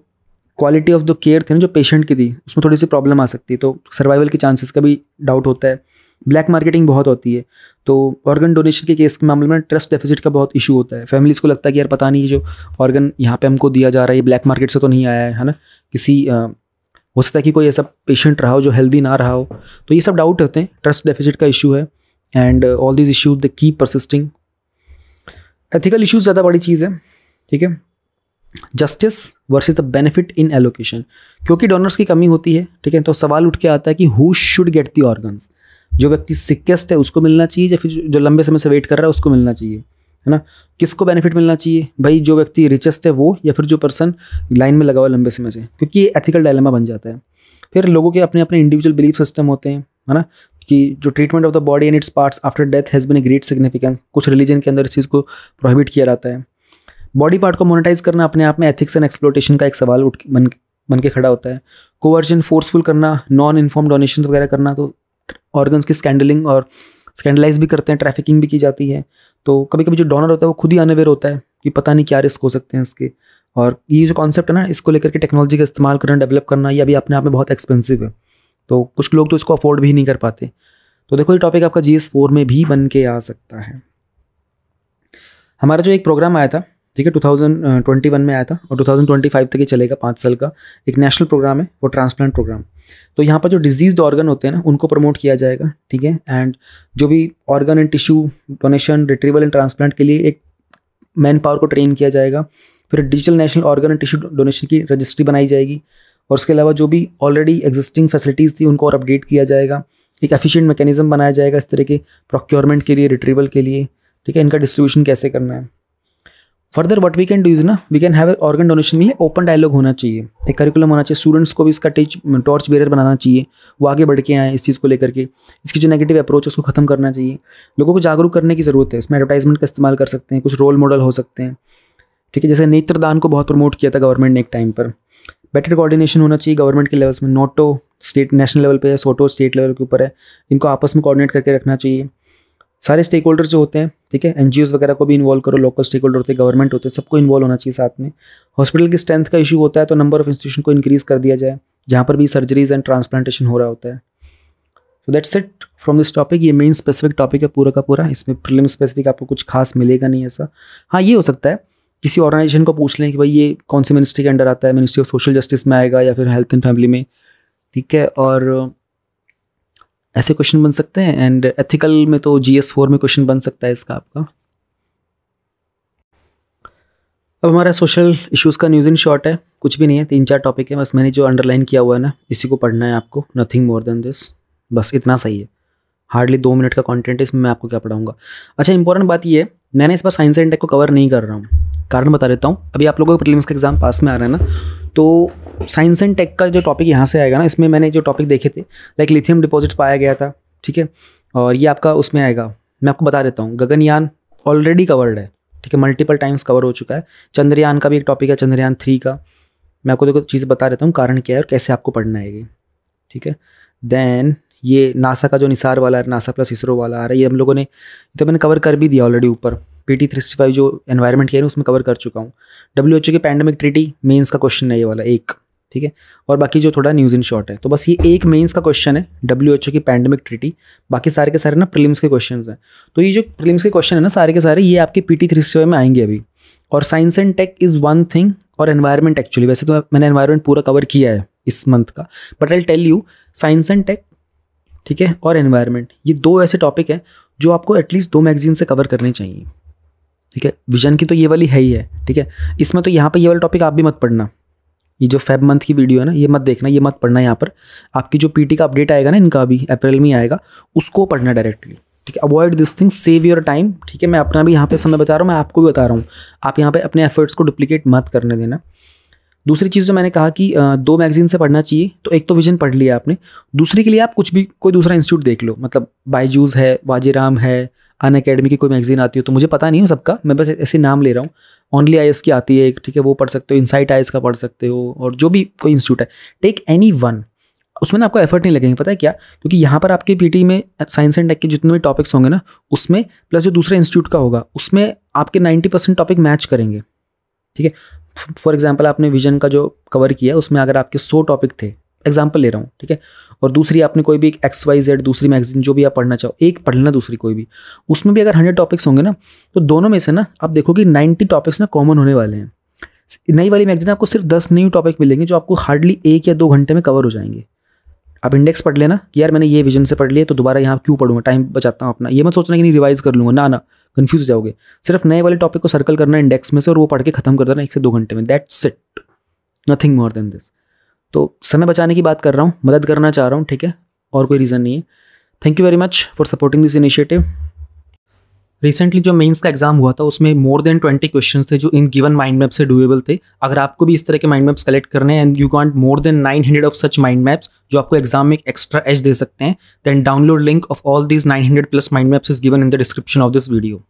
क्वालिटी ऑफ द केयर थी ना जो पेशेंट की थी उसमें थोड़ी सी प्रॉब्लम आ सकती है, तो सर्वाइवल के चांसेस का भी डाउट होता है। ब्लैक मार्केटिंग बहुत होती है, तो ऑर्गन डोनेशन के केस के मामले में ट्रस्ट डेफिसिट का बहुत इशू होता है। फैमिलीज़ को लगता है कि यार पता नहीं ये जो ऑर्गन यहाँ पे हमको दिया जा रहा है ये ब्लैक मार्केट से तो नहीं आया है ना, किसी हो सकता है कि कोई ऐसा पेशेंट रहा हो जो हेल्दी ना रहा हो, तो ये सब डाउट होते हैं, ट्रस्ट डेफिसिट का इशू है। And all these issues they keep persisting. Ethical issues ज़्यादा बड़ी चीज़ है, ठीक है। Justice versus the benefit in allocation, क्योंकि डोनर्स की कमी होती है, ठीक है, तो सवाल उठ के आता है कि who should get the organs. जो व्यक्ति सिकेस्ट है उसको मिलना चाहिए या फिर जो लंबे समय से वेट कर रहा है उसको मिलना चाहिए, है ना। किसको बेनिफिट मिलना चाहिए भाई, जो व्यक्ति रिचेस्ट है वो, या फिर जो पर्सन लाइन में लगा हुआ लंबे समय से, क्योंकि ये एथिकल डायलेमा बन जाता है। फिर लोगों के अपने अपने इंडिविजुअल बिलीफ सिस्टम होते हैं, है ना, कि जो treatment of the body and its parts after death has been a great significance. कुछ रिलीजन के अंदर इस चीज़ को प्रोहिबिट किया जाता है। बॉडी पार्ट को मोनेटाइज करना अपने आप में एथिक्स एंड एक्सप्लोटेशन का एक सवाल बन के खड़ा होता है। कोवर्जन, फोर्सफुल करना, नॉन इन्फॉर्म डोनेशन वगैरह करना, तो ऑर्गन्स की स्कैंडलिंग और स्कैंडलाइज भी करते हैं, ट्रैफिकिंग भी की जाती है। तो कभी कभी जो डोनर होता है वो खुद ही अनअवेयर होता है कि पता नहीं क्या रिस्क हो सकते हैं इसके। और ये जो कॉन्सेप्ट है ना, इसको लेकर के टेक्नोलॉजी का इस्तेमाल करना, डेवलप करना, ये अभी अपने आप में बहुत एक्सपेंसिव है, तो कुछ लोग तो इसको अफोर्ड भी नहीं कर पाते। तो देखो ये टॉपिक आपका GS4 में भी बन के आ सकता है। हमारा जो एक प्रोग्राम आया था, ठीक है, 2021 में आया था और 2025 तक ये चलेगा, 5 साल का एक नेशनल प्रोग्राम है वो ट्रांसप्लांट प्रोग्राम। तो यहाँ पर जो डिजीज्ड ऑर्गन होते हैं ना उनको प्रमोट किया जाएगा, ठीक है। एंड जो भी organ and tissue donation, retrieval and transplant के लिए एक मैन पावर को ट्रेन किया जाएगा। फिर digital national organ and tissue donation की रजिस्ट्री बनाई जाएगी और उसके अलावा जो भी ऑलरेडी एग्जिस्टिंग फैसिलिटीज़ थी उनको और अपडेट किया जाएगा। एक एफिशिएंट मैकेनिज्म बनाया जाएगा इस तरह के प्रोक्योरमेंट के लिए, रिट्रीवल के लिए, ठीक है। इनका डिस्ट्रीब्यूशन कैसे करना है। Further what we can do is ना, we can have organ donation के लिए ओपन डायलॉग होना चाहिए, एक करिकुलम होना चाहिए। स्टूडेंट्स को भी इसका टॉर्च बेरर बनाना चाहिए, वो आगे बढ़ के आए इस चीज़ को लेकर के। इसकी जो नेगेटिव अप्रोच है उसको खत्म करना चाहिए। लोगों को जागरूक करने की ज़रूरत है। इसमें एडवर्टाइजमेंट का इस्तेमाल कर सकते हैं, कुछ रोल मॉडल हो सकते हैं, ठीक है। जैसे नेत्रदान को बहुत प्रमोट किया था गवर्नमेंट ने एक टाइम पर। बेटर कोऑर्डिनेशन होना चाहिए गवर्नमेंट के लेवल्स में, नोटो स्टेट नेशनल लेवल पे है, सोटो स्टेट लेवल के ऊपर है। इनको आपस में कोऑर्डिनेट करके रखना चाहिए। सारे स्टेक होल्डर जो होते हैं, ठीक है, NGOs वगैरह को भी इन्वॉल्व करो, लोकल स्टेक होल्डर होते हैं, गवर्नमेंट होते हैं, सबको इन्वॉल्व होना चाहिए साथ में। हॉस्पिटल की स्ट्रेंथ का इशू होता है तो नंबर ऑफ इंस्टीट्यूशन को इंक्रीज कर दिया जाए जहाँ पर भी सर्जरीज एंड ट्रांसप्लांटेशन हो रहा होता है। So that's it from this topic. ये मेन स्पेसिफिक टॉपिक है पूरा का पूरा, इसमें प्रीलिम स्पेसिफिक आपको कुछ खास मिलेगा नहीं ऐसा। हाँ, ये हो सकता है किसी ऑर्गेनाइजेशन को पूछ लें कि भाई ये कौन सी मिनिस्ट्री के अंडर आता है, मिनिस्ट्री ऑफ सोशल जस्टिस में आएगा या फिर हेल्थ एंड फैमिली में, ठीक है। और ऐसे क्वेश्चन बन सकते हैं। एंड एथिकल में तो GS4 में क्वेश्चन बन सकता है इसका आपका। अब हमारा सोशल इश्यूज़ का न्यूज़ इन शॉर्ट है, कुछ भी नहीं है, 3-4 टॉपिक है बस। मैंने जो अंडरलाइन किया हुआ है ना, इसी को पढ़ना है आपको, नथिंग मोर देन दिस, बस इतना सही है। हार्डली 2 मिनट का कंटेंट है, इसमें मैं आपको क्या पढ़ाऊंगा। अच्छा, इंपॉर्टेंट बात ये है, मैंने इस बार साइंस एंड टेक को कवर नहीं कर रहा हूँ, कारण बता देता हूँ। अभी आप लोगों को प्रीलिम्स का एग्जाम पास में आ रहा है ना, तो साइंस एंड टेक का जो टॉपिक यहाँ से आएगा ना, इसमें मैंने जो टॉपिक देखे थे, लाइक लिथियम डिपॉजिट पाया गया था, ठीक है, और ये आपका उसमें आएगा। मैं आपको बता देता हूँ, गगनयान ऑलरेडी कवर्ड है, ठीक है, मल्टीपल टाइम्स कवर हो चुका है। चंद्रयान का भी एक टॉपिक है, चंद्रयान 3 का। मैं आपको देखो चीज़ बता देता हूँ, कारण क्या है और कैसे आपको पढ़ना है ये, ठीक है। देन ये नासा का जो निसार वाला है, नासा प्लस इसरो वाला आ रहा है, ये हम लोगों ने तो मैंने कवर कर भी दिया ऑलरेडी ऊपर। PT 365 जो एनवायरनमेंट की है उसमें कवर कर चुका हूँ। WHO की पैंडेमिक ट्रीटी मेंस का क्वेश्चन है ये वाला एक, ठीक है। और बाकी जो थोड़ा न्यूज़ इन शॉर्ट है, तो बस ये एक मेंस का क्वेश्चन है, WHO की पैंडेमिक ट्रीटी। बाकी सारे के सारे ना प्रीलिम्स के क्वेश्चन हैं। तो ये जो प्रीलिम्स के क्वेश्चन है ना, सारे के सारे ये आपके PT 365 में आएंगे अभी। और science and tech is one thing, और एनवायरनमेंट एक्चुअली, वैसे तो मैंने एनवायरनमेंट पूरा कवर किया है इस मंथ का, but I tell you science and tech, ठीक है, और एनवायरनमेंट, ये 2 ऐसे टॉपिक हैं जो आपको एटलीस्ट 2 मैगजीन से कवर करने चाहिए, ठीक है। विजन की तो ये वाली है ही है, ठीक है। इसमें तो यहाँ पर ये वाला टॉपिक आप भी मत पढ़ना, ये जो फेब मंथ की वीडियो है ना, ये मत देखना, ये मत पढ़ना। यहाँ पर आपकी जो PT का अपडेट आएगा ना, इनका अभी अप्रैल में आएगा, उसको पढ़ना डायरेक्टली, ठीक है। Avoid this thing, save your time, ठीक है। मैं अपना भी यहाँ पे समय बता रहा हूँ, मैं आपको भी बता रहा हूँ, आप यहाँ पे अपने एफर्ट्स को डुप्लीकेट मत करने देना। दूसरी चीज़ जो मैंने कहा कि 2 मैगजीन से पढ़ना चाहिए, तो एक तो विजन पढ़ लिया आपने, दूसरी के लिए आप कुछ भी कोई दूसरा इंस्टीट्यूट देख लो, मतलब बायजूस है, वाजीराम है, अन अकेडमी की कोई मैगजीन आती हो, तो मुझे पता नहीं है सबका, मैं बस ऐसे नाम ले रहा हूँ। ओनली IS की आती है एक, ठीक है, वो पढ़ सकते हो। इनसाइट IS का पढ़ सकते हो, और जो भी कोई इंस्टीट्यूट है, टेक एनी वन। उसमें ना आपको एफर्ट नहीं लगेंगे, पता है क्या, क्योंकि यहाँ पर आपके PT में साइंस एंड टेक के जितने भी टॉपिक्स होंगे ना, उसमें प्लस जो दूसरे इंस्टीट्यूट का होगा उसमें आपके 90% टॉपिक मैच करेंगे, ठीक है। फॉर एग्जाम्पल आपने विजन का जो कवर किया उसमें अगर आपके 100 टॉपिक थे, एग्जाम्पल ले रहा हूँ, ठीक है, और दूसरी आपने कोई भी एक XYZ दूसरी मैगजीन जो भी आप पढ़ना चाहो, एक पढ़ लेना दूसरी कोई भी, उसमें भी अगर 100 टॉपिक्स होंगे ना, तो दोनों में से ना आप देखो कि 90 टॉपिक्स ना कॉमन होने वाले हैं। नई वाली मैगजीन आपको सिर्फ 10 न्यू टॉपिक मिलेंगे जो आपको हार्डली 1 या 2 घंटे में कवर हो जाएंगे, आप इंडेक्स पढ़ लेना कि यार मैंने ये विजन से पढ़ लिया तो दोबारा यहाँ क्यों पढ़ूंगा, टाइम बचाता हूँ अपना। ये मत सोचना कि नहीं रिवाइज कर लूँगा, ना कंफ्यूज हो जाओगे। सिर्फ नए वाले टॉपिक को सर्कल करना इंडेक्स में से और वो पढ़ के खत्म कर देना 1 से 2 घंटे में, that's it, nothing more than this. तो समय बचाने की बात कर रहा हूँ, मदद करना चाह रहा हूँ, ठीक है, और कोई रीज़न नहीं है। Thank you very much for supporting this initiative. Recently जो मेंस का एग्जाम हुआ था उसमें मोर देन 20 क्वेश्चंस थे जो इन गिवन माइंड मैप से डूएबल थे। अगर आपको भी इस तरह के माइंड मैप्स कलेक्ट करने हैं and you want more than 900 of such mind maps जो आपको एग्जाम में एक एक्स्ट्रा एज दे सकते हैं, then download link of all these 900+ mind maps is given in the description of this video.